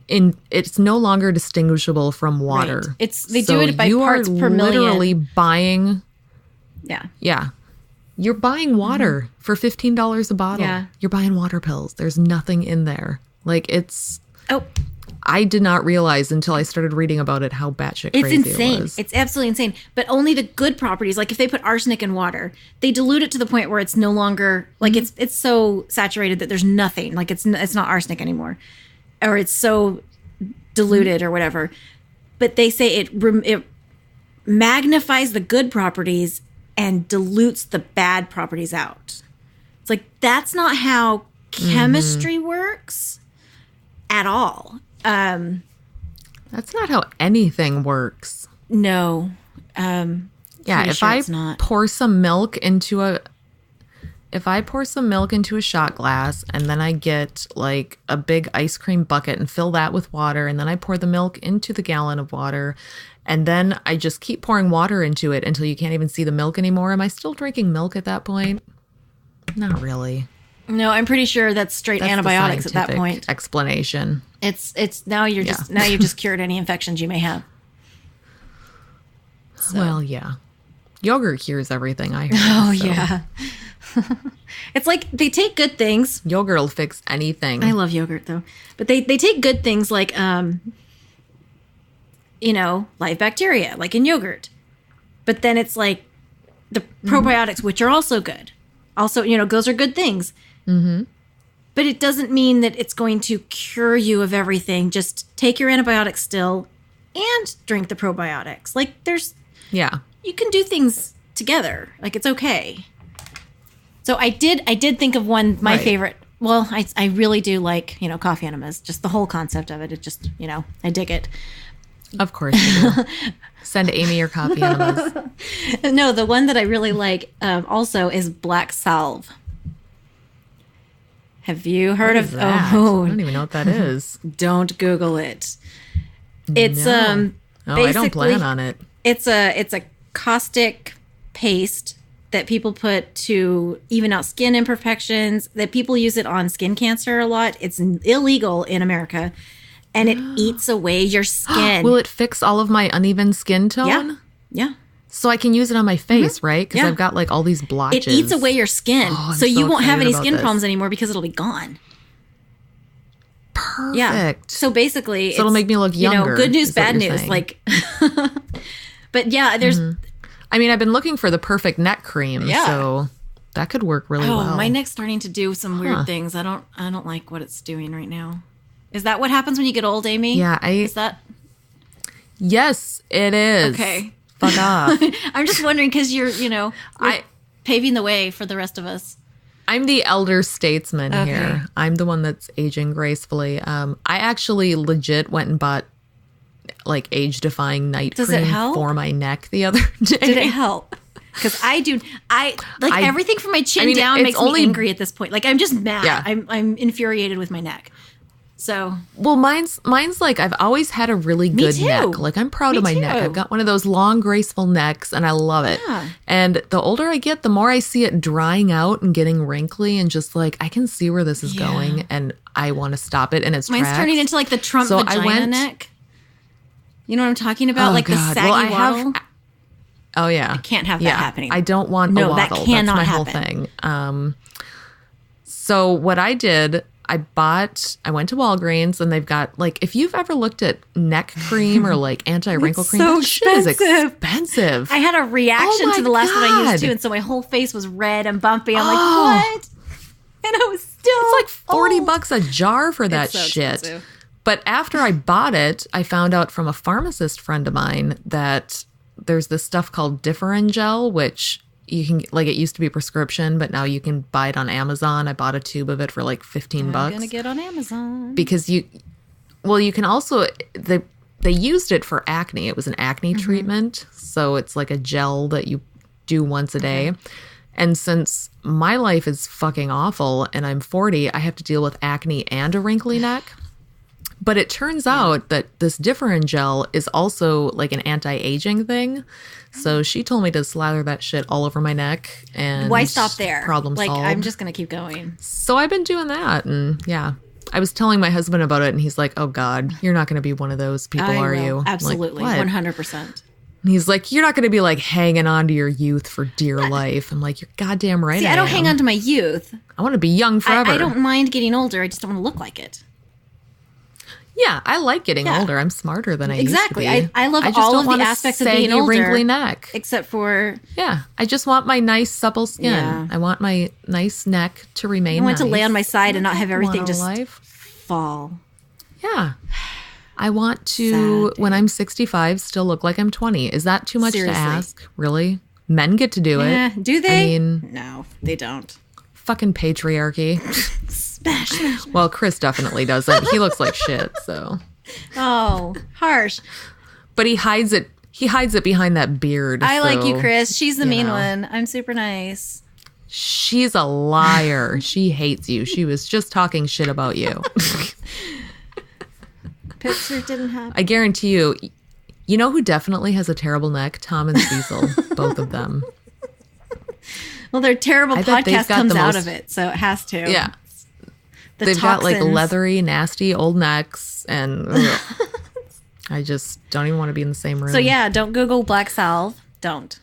Speaker 1: distinguishable from water.
Speaker 2: Right. They do it by parts per million.
Speaker 1: You are literally buying.
Speaker 2: Yeah.
Speaker 1: Yeah. You're buying water for $15 a bottle.
Speaker 2: Yeah.
Speaker 1: You're buying water pills. There's nothing in there. Like it's.
Speaker 2: Oh.
Speaker 1: I did not realize until I started reading about it how batshit crazy
Speaker 2: it's insane.
Speaker 1: It was.
Speaker 2: It's absolutely insane. But only the good properties, like if they put arsenic in water, they dilute it to the point where it's no longer like it's so saturated that there's nothing. Like it's not arsenic anymore, or it's so diluted or whatever. But they say it magnifies the good properties and dilutes the bad properties out. It's like that's not how chemistry works at all.
Speaker 1: That's not how anything works.
Speaker 2: No.
Speaker 1: Yeah, if I pour some milk into if I pour some milk into a shot glass and then I get like a big ice cream bucket and fill that with water, and then I pour the milk into the gallon of water, and then I just keep pouring water into it until you can't even see the milk anymore, am I still drinking milk at that point? Not really.
Speaker 2: No, I'm pretty sure that's straight antibiotics at that point.
Speaker 1: Explanation.
Speaker 2: It's now you've just cured any infections you may have.
Speaker 1: So. Well, yeah. Yogurt cures everything, I heard.
Speaker 2: Oh, yeah. It's like they take good things.
Speaker 1: Yogurt will fix anything.
Speaker 2: I love yogurt, though. But they take good things like, live bacteria, like in yogurt. But then it's like the probiotics, which are also good. Also, those are good things. Mm-hmm. But it doesn't mean that it's going to cure you of everything. Just take your antibiotics still and drink the probiotics. Like
Speaker 1: Yeah.
Speaker 2: You can do things together. Like, it's okay. So I did think of one, my favorite. Well, I really do like, coffee enemas. Just the whole concept of it. It just, I dig it.
Speaker 1: Of course you do. Send Amy your coffee enemas.
Speaker 2: No, the one that I really like also is black salve. Have you heard of that?
Speaker 1: Oh, I don't even know what that is.
Speaker 2: Don't Google it. It's
Speaker 1: No, I don't plan on it.
Speaker 2: It's a caustic paste that people put to even out skin imperfections, that people use it on skin cancer a lot. It's illegal in America, and it eats away your skin.
Speaker 1: Will it fix all of my uneven skin tone?
Speaker 2: Yeah.
Speaker 1: So I can use it on my face, right? Because I've got like all these blotches.
Speaker 2: It eats away your skin. So you won't have any skin problems anymore because it'll be gone.
Speaker 1: Perfect.
Speaker 2: Yeah. So basically,
Speaker 1: it'll make me look younger.
Speaker 2: Good news, bad news. Saying. Like, but yeah, there's.
Speaker 1: I mean, I've been looking for the perfect neck cream, so that could work really well.
Speaker 2: Oh, my neck's starting to do some weird things. I don't like what it's doing right now. Is that what happens when you get old, Amy?
Speaker 1: Yeah,
Speaker 2: is that?
Speaker 1: Yes, it is.
Speaker 2: Okay,
Speaker 1: fuck off.
Speaker 2: I'm just wondering because you're, paving the way for the rest of us.
Speaker 1: I'm the elder statesman here. I'm the one that's aging gracefully. I actually legit went and bought like age-defying night cream for my neck the other day.
Speaker 2: Did it help? Because everything from my chin down makes me angry at this point. Like, I'm just mad. Yeah. I'm infuriated with my neck. So,
Speaker 1: well, mine's like I've always had a really good neck. Like, I'm proud of my neck. I've got one of those long, graceful necks, and I love it. Yeah. And the older I get, the more I see it drying out and getting wrinkly, and just like I can see where this is going, and I want to stop it. And it's
Speaker 2: mine's turning into like the Trump vagina neck. You know what I'm talking about? Like the saggy waddle.
Speaker 1: Oh yeah,
Speaker 2: I can't have that happening.
Speaker 1: I don't want a waddle.
Speaker 2: That cannot
Speaker 1: That's my
Speaker 2: happen.
Speaker 1: whole thing. So what I did, I went to Walgreens, and they've got like, if you've ever looked at neck cream or like anti-wrinkle cream, that shit is expensive.
Speaker 2: I had a reaction to the last one I used too, and so my whole face was red and bumpy. I'm like, what? And I was still
Speaker 1: it's like $40 a jar for that shit. Expensive. But after I bought it, I found out from a pharmacist friend of mine that there's this stuff called Differengel, which you can, like, it used to be prescription, but now you can buy it on Amazon. I bought a tube of it for like $15.
Speaker 2: I'm gonna get on Amazon
Speaker 1: because you can also they used it for acne. It was an acne treatment, so it's like a gel that you do once a day. And since my life is fucking awful and I'm 40, I have to deal with acne and a wrinkly neck. But it turns out that this Differengel is also like an anti-aging thing. So she told me to slather that shit all over my neck. And
Speaker 2: why stop there?
Speaker 1: Problem solved.
Speaker 2: I'm just going to keep going.
Speaker 1: So I've been doing that. And yeah, I was telling my husband about it, and he's like, oh God, you're not going to be one of those people, are you?
Speaker 2: Absolutely.
Speaker 1: Like,
Speaker 2: 100%.
Speaker 1: And he's like, you're not going to be like hanging on to your youth for dear life. I'm like, you're goddamn right.
Speaker 2: See, I don't hang on to my youth.
Speaker 1: I want to be young forever.
Speaker 2: I don't mind getting older. I just don't want to look like it.
Speaker 1: Yeah, I like getting older. I'm smarter than I used to be.
Speaker 2: I love all of the aspects of being older.
Speaker 1: Wrinkly neck.
Speaker 2: Except for...
Speaker 1: Yeah, I just want my nice supple skin. Yeah. I want my nice neck to remain nice.
Speaker 2: I want to lay on my side and not have everything just fall.
Speaker 1: Yeah. I want to, when I'm 65, still look like I'm 20. Is that too much to ask? Really? Men get to do it.
Speaker 2: Do they?
Speaker 1: I mean...
Speaker 2: No, they don't.
Speaker 1: Fucking patriarchy.
Speaker 2: Smash.
Speaker 1: Well, Chris definitely doesn't. He looks like shit, so.
Speaker 2: Oh, harsh.
Speaker 1: But he hides it. He hides it behind that beard.
Speaker 2: I like you, Chris. She's the mean one. I'm super nice.
Speaker 1: She's a liar. She hates you. She was just talking shit about you.
Speaker 2: Pitzer didn't happen.
Speaker 1: I guarantee you. You know who definitely has a terrible neck? Tom and Cecil, both of them.
Speaker 2: Well, their terrible podcast comes out of it, so it has to.
Speaker 1: Yeah. They've got like leathery, nasty old necks, and I just don't even want to be in the same room.
Speaker 2: So yeah, don't Google black salve. Don't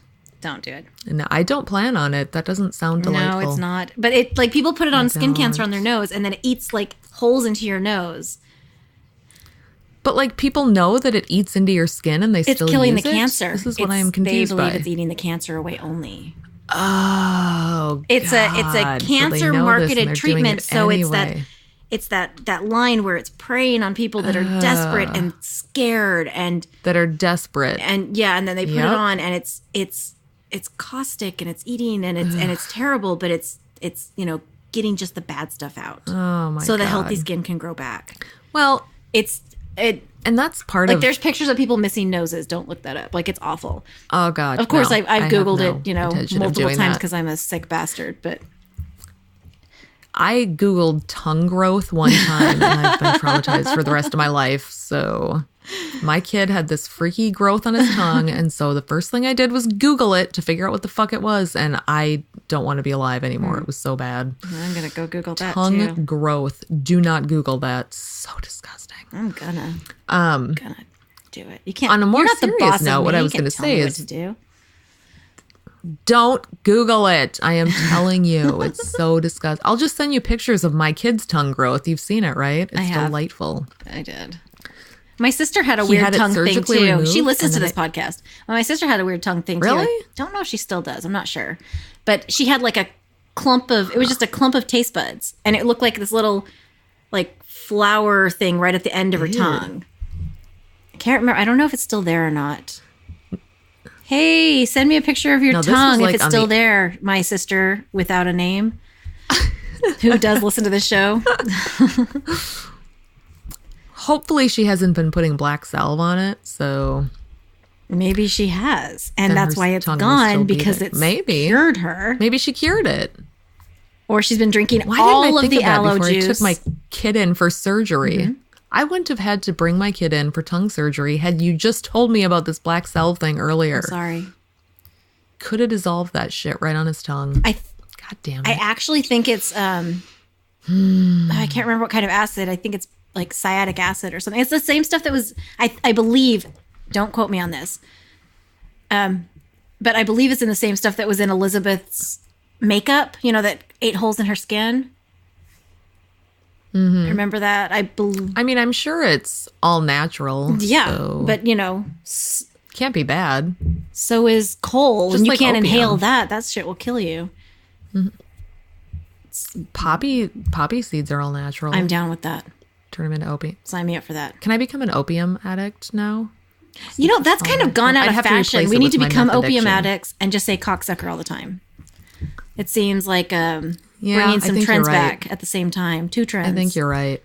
Speaker 2: do it.
Speaker 1: No, I don't plan on it. That doesn't sound delightful.
Speaker 2: No, it's not. But it like people put it on skin cancer on their nose, and then it eats like holes into your nose.
Speaker 1: But like people know that it eats into your skin, and they still use it. It's killing the
Speaker 2: cancer.
Speaker 1: This is what I am confused by.
Speaker 2: They believe it's eating the cancer away only.
Speaker 1: Oh,
Speaker 2: it's a cancer marketed treatment. So
Speaker 1: anyway.
Speaker 2: it's that line where it's preying on people that are desperate and scared and
Speaker 1: that are desperate.
Speaker 2: And yeah, and then they put it on, and it's caustic, and it's eating, and it's terrible, but it's getting just the bad stuff out.
Speaker 1: Oh my god.
Speaker 2: So the healthy skin can grow back.
Speaker 1: Well,
Speaker 2: and
Speaker 1: that's part of
Speaker 2: there's pictures of people missing noses. Don't look that up. Like it's awful.
Speaker 1: Oh god.
Speaker 2: Of course, I've Googled it, multiple times because I'm a sick bastard. But
Speaker 1: I Googled tongue growth one time, and I've been traumatized for the rest of my life. So my kid had this freaky growth on his tongue, and so the first thing I did was Google it to figure out what the fuck it was, and I don't want to be alive anymore. It was so bad.
Speaker 2: I'm gonna go Google that
Speaker 1: tongue growth. Do not Google that. So disgusting.
Speaker 2: I'm gonna do it. You can't.
Speaker 1: On a more serious note, what I was going to say is, don't Google it. I am telling you, it's so disgusting. I'll just send you pictures of my kid's tongue growth. You've seen it, right? It's delightful.
Speaker 2: I did. My sister had a weird tongue thing too. She listens to this podcast. Well, my sister had a weird tongue thing too.
Speaker 1: Really?
Speaker 2: I don't know if she still does. I'm not sure. But she had like it was just a clump of taste buds. And it looked like this little like flower thing right at the end of her tongue. I can't remember. I don't know if it's still there or not. Hey, send me a picture of your tongue if it's still there, my sister without a name. Who does listen to this show?
Speaker 1: Hopefully she hasn't been putting black salve on it, so
Speaker 2: maybe she has, and that's why it's gone because it's cured her.
Speaker 1: Maybe she cured it,
Speaker 2: or she's been drinking all of the aloe juice.
Speaker 1: I took my kid in for surgery. Mm-hmm. I wouldn't have had to bring my kid in for tongue surgery had you just told me about this black salve thing earlier.
Speaker 2: I'm sorry.
Speaker 1: Could have dissolved that shit right on his tongue. God damn it.
Speaker 2: I actually think it's I can't remember what kind of acid. I think it's like sciatic acid or something. It's the same stuff that was, I believe, don't quote me on this, but I believe it's in the same stuff that was in Elizabeth's makeup, that ate holes in her skin.
Speaker 1: Mm-hmm.
Speaker 2: Remember that?
Speaker 1: I mean, I'm sure it's all natural.
Speaker 2: Yeah,
Speaker 1: so
Speaker 2: but
Speaker 1: can't be bad.
Speaker 2: So is coal.
Speaker 1: Just
Speaker 2: and you
Speaker 1: like
Speaker 2: can't
Speaker 1: opium.
Speaker 2: inhale that. That shit will kill you.
Speaker 1: Mm-hmm. Poppy seeds are all natural.
Speaker 2: I'm down with that.
Speaker 1: Turn them into opium.
Speaker 2: Sign me up for that.
Speaker 1: Can I become an opium addict now?
Speaker 2: That's kind of gone out of fashion. We need to become opium addicts and just say cocksucker all the time. It seems like bringing some trends back at the same time. Two trends.
Speaker 1: I think you're right.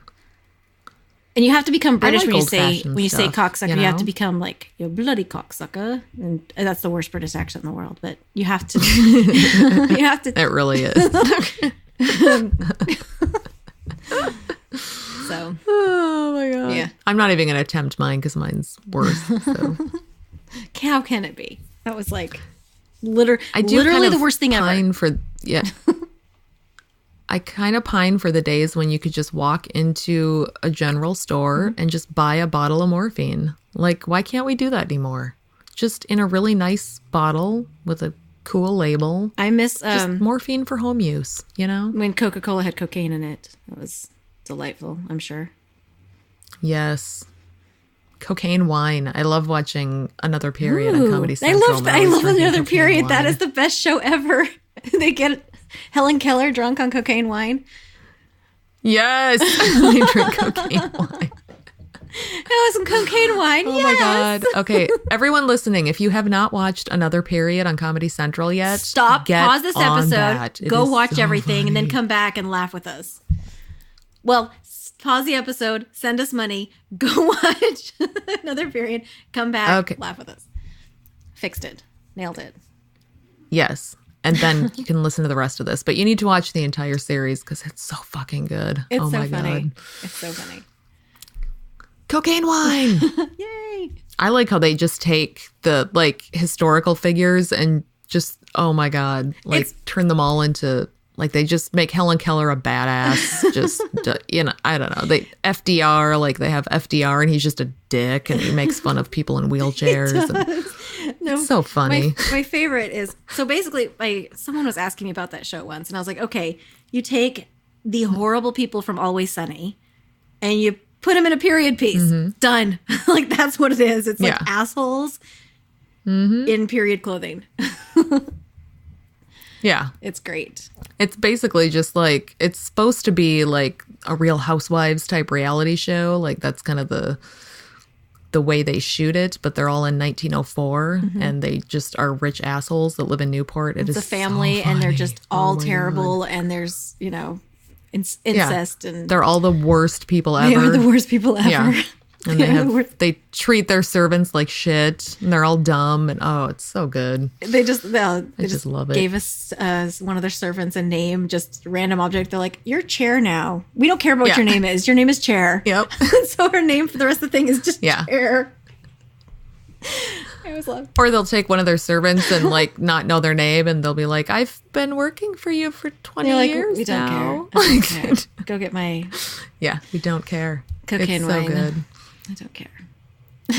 Speaker 2: And you have to become British when you say
Speaker 1: stuff,
Speaker 2: cocksucker. You have to become like, you bloody cocksucker. And that's the worst British accent in the world. But you have to.
Speaker 1: It really is.
Speaker 2: So.
Speaker 1: Oh my god.
Speaker 2: Yeah.
Speaker 1: I'm not even going to attempt mine because mine's worse. So.
Speaker 2: How can it be? That was like literally the worst thing ever.
Speaker 1: I kind of pine for the days when you could just walk into a general store and just buy a bottle of morphine. Like, why can't we do that anymore? Just in a really nice bottle with a cool label.
Speaker 2: I miss
Speaker 1: just morphine for home use,
Speaker 2: when Coca-Cola had cocaine in it. That was delightful, I'm sure.
Speaker 1: Yes. Cocaine wine. I love watching Another Period on Comedy Central.
Speaker 2: I love Another Period. Wine. That is the best show ever. They get Helen Keller drunk on cocaine wine.
Speaker 1: Yes. They drink cocaine wine.
Speaker 2: That was some cocaine wine.
Speaker 1: Oh my God. Okay. Everyone listening, if you have not watched Another Period on Comedy Central yet,
Speaker 2: pause this episode, go watch everything, funny. And then come back and laugh with us. Well, pause the episode, send us money, go watch Another Period, come back, laugh with us. Fixed it. Nailed it.
Speaker 1: Yes. And then you can listen to the rest of this. But you need to watch the entire series because it's so fucking good.
Speaker 2: It's
Speaker 1: oh
Speaker 2: so
Speaker 1: my
Speaker 2: funny.
Speaker 1: God.
Speaker 2: It's so funny.
Speaker 1: Cocaine wine.
Speaker 2: Yay.
Speaker 1: I like how they just take the like historical figures and just, oh my God, like turn them all into, like they just make Helen Keller a badass. Just, you know, I don't know. They FDR, like they have FDR and he's just a dick and he makes fun of people in wheelchairs. It's so funny.
Speaker 2: My favorite is, so basically someone was asking me about that show once and I was like, okay, you take the horrible people from Always Sunny and you put them in a period piece. Done. Like that's what it is. It's like assholes in period clothing.
Speaker 1: Yeah.
Speaker 2: It's great.
Speaker 1: It's basically just like, it's supposed to be like a Real Housewives type reality show. Like that's kind of the way they shoot it, but they're all in 1904 and they just are rich assholes that live in Newport.
Speaker 2: It's a family and they're just all terrible and there's, you know, incest and
Speaker 1: they're all the worst people ever.
Speaker 2: They are the worst people ever.
Speaker 1: Yeah. And they treat their servants like shit and they're all dumb and oh, it's so good.
Speaker 2: They just
Speaker 1: love it.
Speaker 2: Gave us one of their servants a name, just random object. They're like, "You're Chair now. We don't care about what your name is. Your name is Chair."
Speaker 1: Yep.
Speaker 2: So her name for the rest of the thing is just Chair. I always love.
Speaker 1: Or they'll take one of their servants and like not know their name and they'll be like, "I've been working for you for 20 years
Speaker 2: we don't
Speaker 1: now."
Speaker 2: Care. I don't care. Go get my
Speaker 1: we don't care.
Speaker 2: Cocaine
Speaker 1: it's
Speaker 2: wine.
Speaker 1: So good.
Speaker 2: I don't care.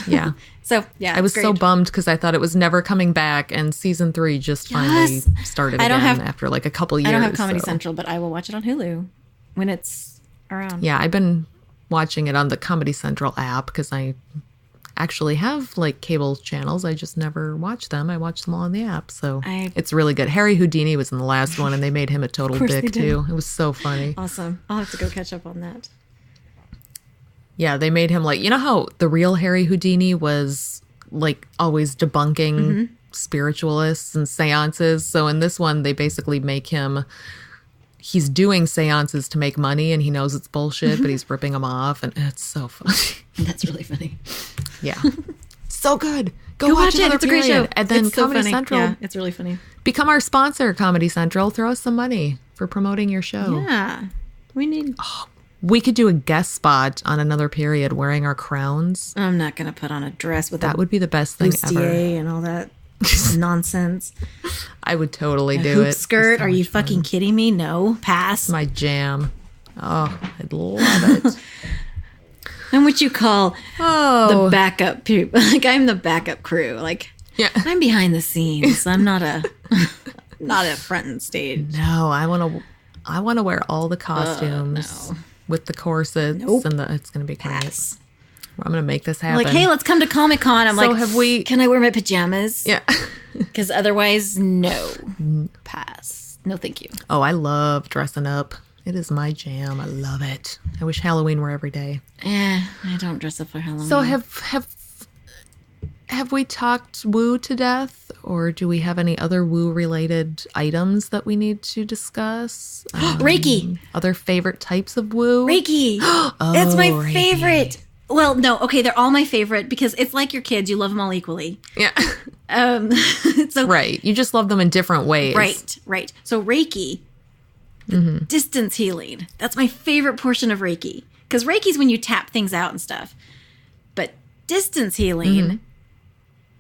Speaker 1: Yeah.
Speaker 2: So, yeah.
Speaker 1: I was so bummed because I thought it was never coming back and season 3 just finally started again after like a couple years.
Speaker 2: I don't have Comedy Central, but I will watch it on Hulu when it's around.
Speaker 1: Yeah, I've been watching it on the Comedy Central app because I actually have like cable channels. I just never watch them. I watch them all on the app. So it's really good. Harry Houdini was in the last one and they made him a total dick too. It was so funny.
Speaker 2: Awesome. I'll have to go catch up on that.
Speaker 1: Yeah, they made him like, you know how the real Harry Houdini was like always debunking spiritualists and seances. So in this one, they basically make him, he's doing seances to make money and he knows it's bullshit, but he's ripping them off. And it's so funny.
Speaker 2: That's really funny.
Speaker 1: Yeah. So good. Go watch it. It's a great show. And then Comedy Central.
Speaker 2: Yeah, it's really funny.
Speaker 1: Become our sponsor, Comedy Central. Throw us some money for promoting your show.
Speaker 2: Yeah. We need...
Speaker 1: We could do a guest spot on another period wearing our crowns.
Speaker 2: I'm not going to put on a dress with
Speaker 1: that would be the best thing ever.
Speaker 2: And all that nonsense.
Speaker 1: I would totally do it.
Speaker 2: Skirt? Are you fucking kidding me? No. Pass.
Speaker 1: My jam. Oh, I'd love it.
Speaker 2: I'm what you call the backup people. Like I'm the backup crew. Like I'm behind the scenes. I'm not a front and stage.
Speaker 1: No, I want to wear all the costumes. No. With the corsets and it's going to be great. I'm going to make this happen.
Speaker 2: Like, hey, let's come to Comic-Con. I'm
Speaker 1: so like,
Speaker 2: can I wear my pajamas?
Speaker 1: Yeah.
Speaker 2: Because otherwise, no. Pass. No, thank you.
Speaker 1: Oh, I love dressing up. It is my jam. I love it. I wish Halloween were every day.
Speaker 2: I don't dress up for Halloween.
Speaker 1: So have we talked Woo to death, or do we have any other Woo-related items that we need to discuss?
Speaker 2: Reiki.
Speaker 1: Other favorite types of Woo?
Speaker 2: Reiki. It's my favorite. Well, no, okay, they're all my favorite because it's like your kids. You love them all equally.
Speaker 1: Yeah.
Speaker 2: So
Speaker 1: right. You just love them in different ways.
Speaker 2: Right. So Reiki, distance healing. That's my favorite portion of Reiki. Because Reiki's when you tap things out and stuff. But distance healing...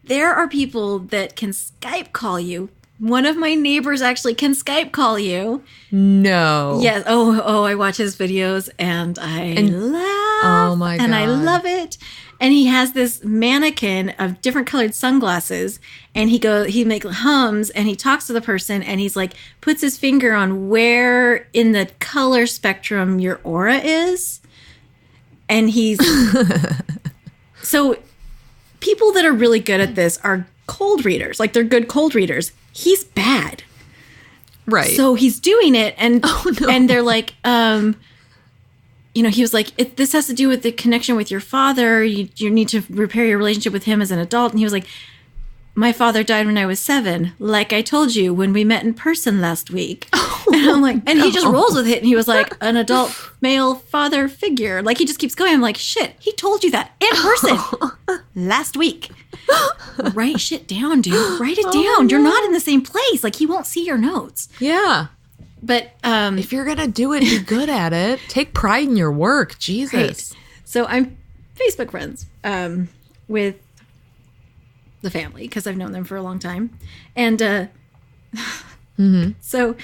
Speaker 2: There are people that can Skype call you. One of my neighbors actually can Skype call you.
Speaker 1: No.
Speaker 2: Yes. Oh, I watch his videos and I laugh.
Speaker 1: Oh my God.
Speaker 2: And I love it. And he has this mannequin of different colored sunglasses and he makes hums and he talks to the person and he's like, puts his finger on where in the color spectrum your aura is. And he's, so people that are really good at this are cold readers. Like they're good cold readers. He's bad.
Speaker 1: Right.
Speaker 2: So he's doing it and and they're like, he was like, this has to do with the connection with your father. You need to repair your relationship with him as an adult. And he was like, my father died when I was 7. Like I told you when we met in person last week. And I'm like, and he just rolls with it. And he was like, an adult male father figure. Like he just keeps going. I'm like, shit, he told you that in person last week. Write shit down, dude. Write it down. You're not in the same place. Like, he won't see your notes.
Speaker 1: Yeah.
Speaker 2: But
Speaker 1: if you're going to do it, be good at it. Take pride in your work. Jesus.
Speaker 2: Right. So I'm Facebook friends with the family because I've known them for a long time. And so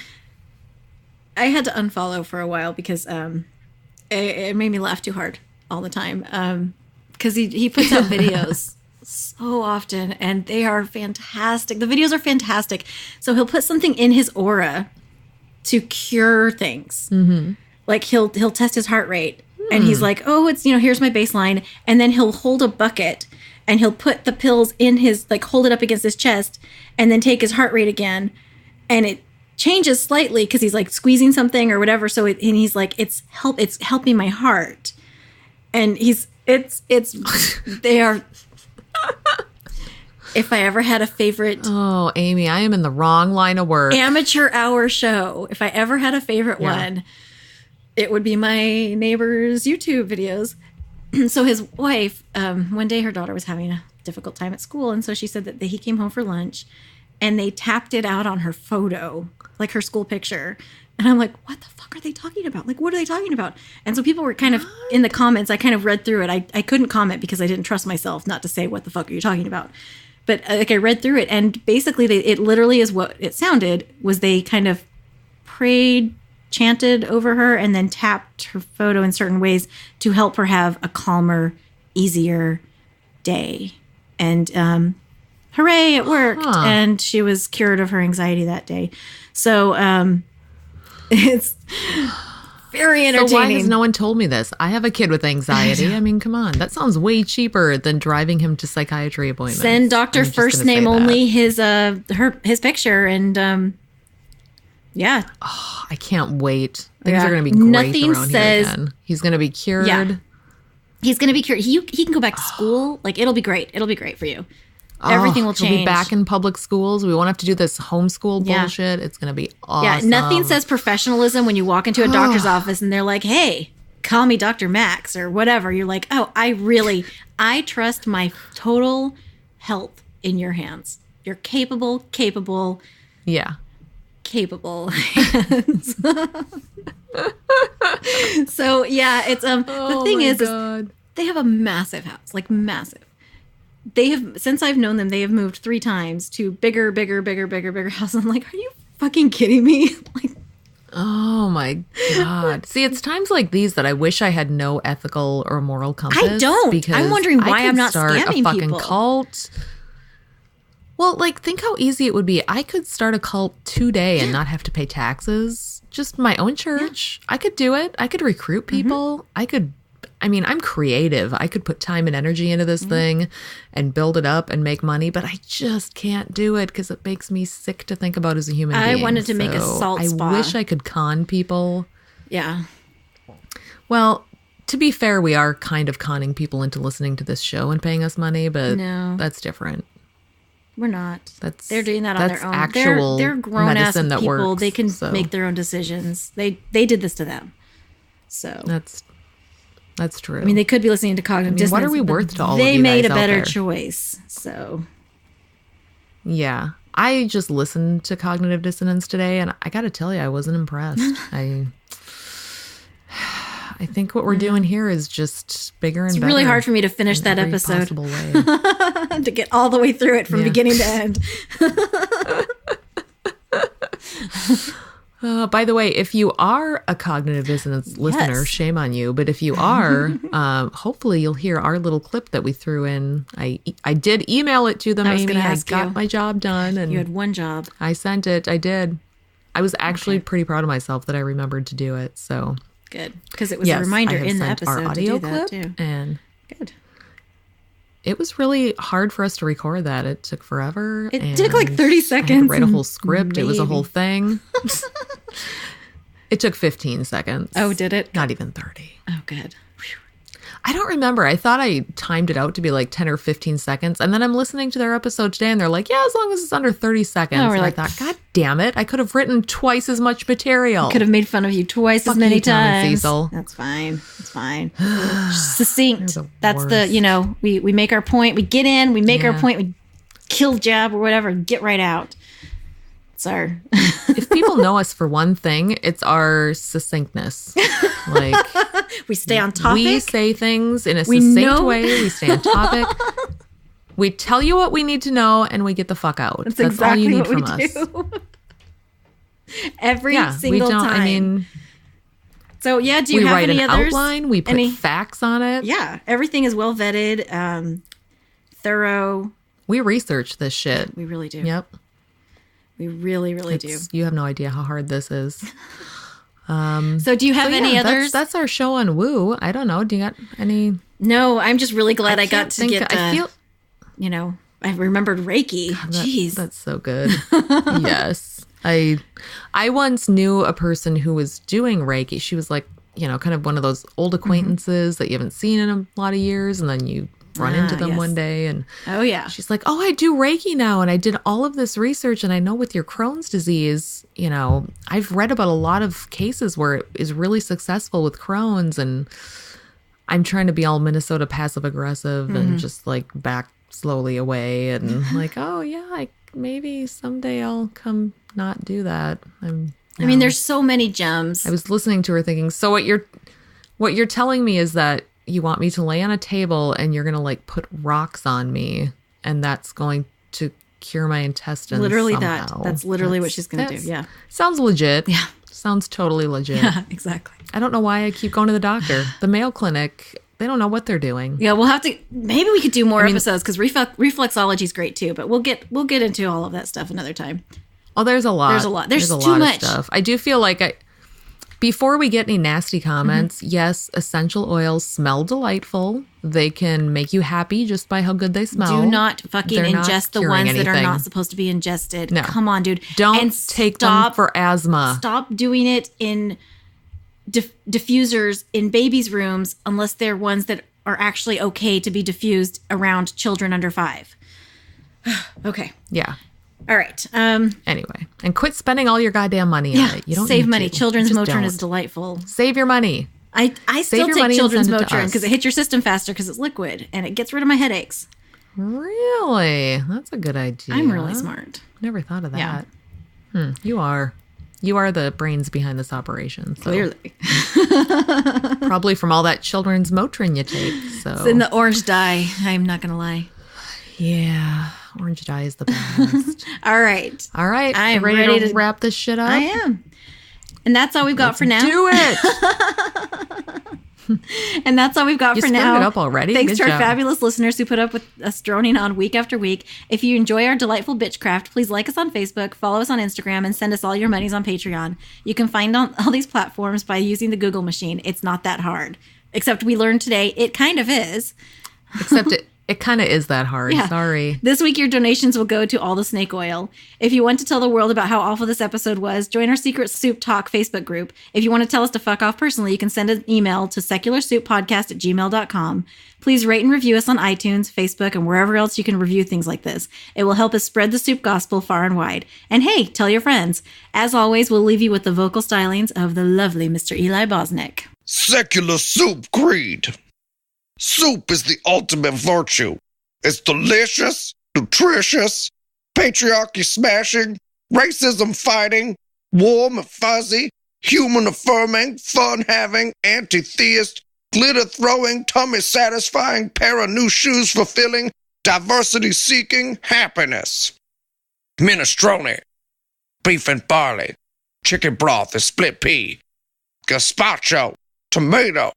Speaker 2: I had to unfollow for a while because it made me laugh too hard all the time. Because he puts out videos so often, and they are fantastic. The videos are fantastic. So he'll put something in his aura to cure things. Mm-hmm. Like he'll test his heart rate, and he's like, "Oh, it's here's my baseline," and then he'll hold a bucket and he'll put the pills in his hold it up against his chest, and then take his heart rate again, and it changes slightly because he's like squeezing something or whatever. So and he's like, "It's helping my heart," and they are. If I ever had a favorite...
Speaker 1: Oh, Amy, I am in the wrong line of work.
Speaker 2: Amateur hour show. If I ever had a favorite one, it would be my neighbor's YouTube videos. So his wife, one day her daughter was having a difficult time at school. And so she said that he came home for lunch and they tapped it out on her photo, like her school picture. And I'm like, what the fuck are they talking about? Like, what are they talking about? And so people were kind of in the comments. I kind of read through it. I couldn't comment because I didn't trust myself not to say, what the fuck are you talking about? But I read through it, and basically it literally is what it sounded, was they kind of prayed, chanted over her, and then tapped her photo in certain ways to help her have a calmer, easier day. And hooray, it worked. And she was cured of her anxiety that day. So it's... very entertaining.
Speaker 1: So why has no one told me this? I have a kid with anxiety. I mean, come on. That sounds way cheaper than driving him to psychiatry appointments.
Speaker 2: Send doctor first name only his picture and yeah.
Speaker 1: Oh, I can't wait. Things are going to be great around here again. He's going to be cured. Yeah.
Speaker 2: He's going to be cured. He can go back to school. Like, it'll be great. It'll be great for you. Everything will change.
Speaker 1: He'll be back in public schools. We won't have to do this homeschool bullshit. It's going to be awesome.
Speaker 2: Yeah, nothing says professionalism when you walk into a doctor's office and they're like, hey, call me Dr. Max or whatever. You're like, oh, I trust my total health in your hands. You're capable.
Speaker 1: Yeah.
Speaker 2: Capable hands. So, yeah, it's, the thing is they have a massive house, like massive. They have, since I've known them, they have moved 3 times to bigger house. I'm like, are you fucking kidding me? Like,
Speaker 1: oh my God. See, it's times like these that I wish I had no ethical or moral compass.
Speaker 2: I don't. Because I'm wondering why I'm not scamming
Speaker 1: a fucking
Speaker 2: people.
Speaker 1: Cult. Well, like, think how easy it would be. I could start a cult today and not have to pay taxes. Just my own church. Yeah. I could do it. I could recruit people. I'm creative. I could put time and energy into this thing and build it up and make money, but I just can't do it because it makes me sick to think about as a human being.
Speaker 2: I wanted to make a salt spa.
Speaker 1: I wish I could con people.
Speaker 2: Yeah.
Speaker 1: Well, to be fair, we are kind of conning people into listening to this show and paying us money, but that's different.
Speaker 2: We're not. They're doing that on their own.
Speaker 1: Actual
Speaker 2: they're grown-ass
Speaker 1: medicine that
Speaker 2: people.
Speaker 1: works,
Speaker 2: they can make their own decisions. They did this to them. So
Speaker 1: That's true.
Speaker 2: I mean, they could be listening to Cognitive Dissonance.
Speaker 1: What are we worth to all of you guys
Speaker 2: They made a
Speaker 1: out
Speaker 2: better
Speaker 1: there?
Speaker 2: choice. So,
Speaker 1: yeah. I just listened to Cognitive Dissonance today, and I got to tell you, I wasn't impressed. I think what we're doing here is just bigger and better.
Speaker 2: It's really hard for me to finish that episode. To get all the way through it from beginning to end.
Speaker 1: By the way, if you are a Cognitive Dissonance listener, shame on you. But if you are, hopefully you'll hear our little clip that we threw in. I did email it to them, Amy. I got my job done. And
Speaker 2: you had one job.
Speaker 1: I sent it. I did. I was actually pretty proud of myself that I remembered to do it. So
Speaker 2: good. Because it was a reminder in the episode
Speaker 1: our audio
Speaker 2: to do that
Speaker 1: clip,
Speaker 2: too.
Speaker 1: And
Speaker 2: good.
Speaker 1: It was really hard for us to record that. It took forever.
Speaker 2: It took like 30 seconds.
Speaker 1: I had to write a whole script. It was a whole thing. It took 15 seconds.
Speaker 2: Oh, did it?
Speaker 1: Not even 30.
Speaker 2: Oh, good.
Speaker 1: I don't remember. I thought I timed it out to be like 10 or 15 seconds. And then I'm listening to their episode today and they're like, yeah, as long as it's under 30 seconds.
Speaker 2: Oh, we're
Speaker 1: and
Speaker 2: like,
Speaker 1: I thought, God damn it. I could have written twice as much material.
Speaker 2: Could have made fun of you twice as many times.
Speaker 1: Cecil.
Speaker 2: That's fine. It's fine. Succinct. That's
Speaker 1: worst.
Speaker 2: the, you know, we make our point. We get in, we make our point, we kill jab or whatever, and get right out. It's our...
Speaker 1: If people know us for one thing, it's our succinctness. Like,
Speaker 2: we stay on topic.
Speaker 1: We say things in a succinct way. We stay on topic. We tell you what we need to know, and we get the fuck out.
Speaker 2: That's exactly
Speaker 1: all you need
Speaker 2: what
Speaker 1: from
Speaker 2: we
Speaker 1: us.
Speaker 2: Do. Every single time.
Speaker 1: I mean,
Speaker 2: so yeah. Do you have any others?
Speaker 1: We write an outline. We put facts on it.
Speaker 2: Yeah, everything is well vetted, thorough.
Speaker 1: We research this shit.
Speaker 2: We really do.
Speaker 1: Yep.
Speaker 2: We really, really do.
Speaker 1: You have no idea how hard this is.
Speaker 2: So do you have any others?
Speaker 1: That's our show on Woo. I don't know. Do you got any?
Speaker 2: No, I'm just really glad I got to get
Speaker 1: I feel,
Speaker 2: you know, I remembered Reiki. Jeez.
Speaker 1: That's so good. Yes. I once knew a person who was doing Reiki. She was like, you know, kind of one of those old acquaintances that you haven't seen in a lot of years. And then you run into them one day and she's like, oh, I do Reiki now. And I did all of this research. And I know with your Crohn's disease, you know, I've read about a lot of cases where it is really successful with Crohn's. And I'm trying to be all Minnesota passive aggressive and just like back slowly away. And like, oh, yeah, maybe someday I'll come not do that.
Speaker 2: I mean, there's so many gems.
Speaker 1: I was listening to her thinking, so what you're telling me is that you want me to lay on a table and you're going to like put rocks on me and that's going to cure my intestines.
Speaker 2: Literally
Speaker 1: somehow.
Speaker 2: That's literally what she's going to do. Yeah.
Speaker 1: Sounds legit.
Speaker 2: Yeah.
Speaker 1: Sounds totally legit.
Speaker 2: Yeah, exactly.
Speaker 1: I don't know why I keep going to the doctor. The Mayo Clinic, they don't know what they're doing.
Speaker 2: Yeah, we'll have to, maybe we could do more episodes because reflexology is great too, but we'll get into all of that stuff another time.
Speaker 1: Oh, there's a lot.
Speaker 2: There's too much
Speaker 1: of stuff. I do feel like before we get any nasty comments, yes, essential oils smell delightful. They can make you happy just by how good they smell.
Speaker 2: Do not fucking ingest the ones that are not supposed to be ingested.
Speaker 1: No.
Speaker 2: Come on, dude.
Speaker 1: Don't take them for asthma.
Speaker 2: Stop doing it in diffusers in babies' rooms unless they're ones that are actually okay to be diffused around children under 5. Okay.
Speaker 1: Yeah.
Speaker 2: All right.
Speaker 1: Anyway, and quit spending all your goddamn money on it. You don't
Speaker 2: save money.
Speaker 1: To.
Speaker 2: Children's Motrin is delightful.
Speaker 1: Save your money.
Speaker 2: I still take children's Motrin because it hits your system faster because it's liquid and it gets rid of my headaches.
Speaker 1: Really? That's a good idea.
Speaker 2: I'm really smart.
Speaker 1: Never thought of that. Yeah. You are the brains behind this operation. So.
Speaker 2: Clearly.
Speaker 1: Probably from all that children's Motrin you take. So
Speaker 2: it's in the orange dye. I'm not going to lie.
Speaker 1: Yeah. Orange dye is the best.
Speaker 2: All right.
Speaker 1: I am ready to wrap this shit up.
Speaker 2: I am. And that's all we've got for now.
Speaker 1: Do it.
Speaker 2: And that's all we've got for now.
Speaker 1: You it up already.
Speaker 2: Thanks
Speaker 1: Good
Speaker 2: to our
Speaker 1: job.
Speaker 2: fabulous listeners who put up with us droning on week after week. If you enjoy our delightful bitchcraft, please like us on Facebook, follow us on Instagram, and send us all your monies on Patreon. You can find on all these platforms by using the Google machine. It's not that hard. Except we learned today it kind of is.
Speaker 1: Except it kind of is that hard. Yeah. Sorry.
Speaker 2: This week, your donations will go to All the Snake Oil. If you want to tell the world about how awful this episode was, join our Secret Soup Talk Facebook group. If you want to tell us to fuck off personally, you can send an email to secularsouppodcast@gmail.com. Please rate and review us on iTunes, Facebook, and wherever else you can review things like this. It will help us spread the soup gospel far and wide. And hey, tell your friends. As always, we'll leave you with the vocal stylings of the lovely Mr. Eli Bosnick.
Speaker 3: Secular Soup Creed. Soup is the ultimate virtue. It's delicious, nutritious, patriarchy smashing, racism fighting, warm and fuzzy, human affirming, fun having, anti-theist, glitter throwing, tummy satisfying, pair of new shoes fulfilling, diversity seeking, happiness. Minestrone, beef and barley, chicken broth and split pea, gazpacho, tomato,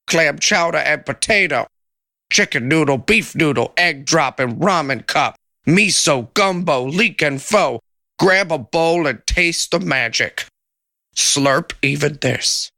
Speaker 3: clam chowder and potato, chicken noodle, beef noodle, egg drop and ramen cup, miso, gumbo, leek and pho. Grab a bowl and taste the magic. Slurp even this.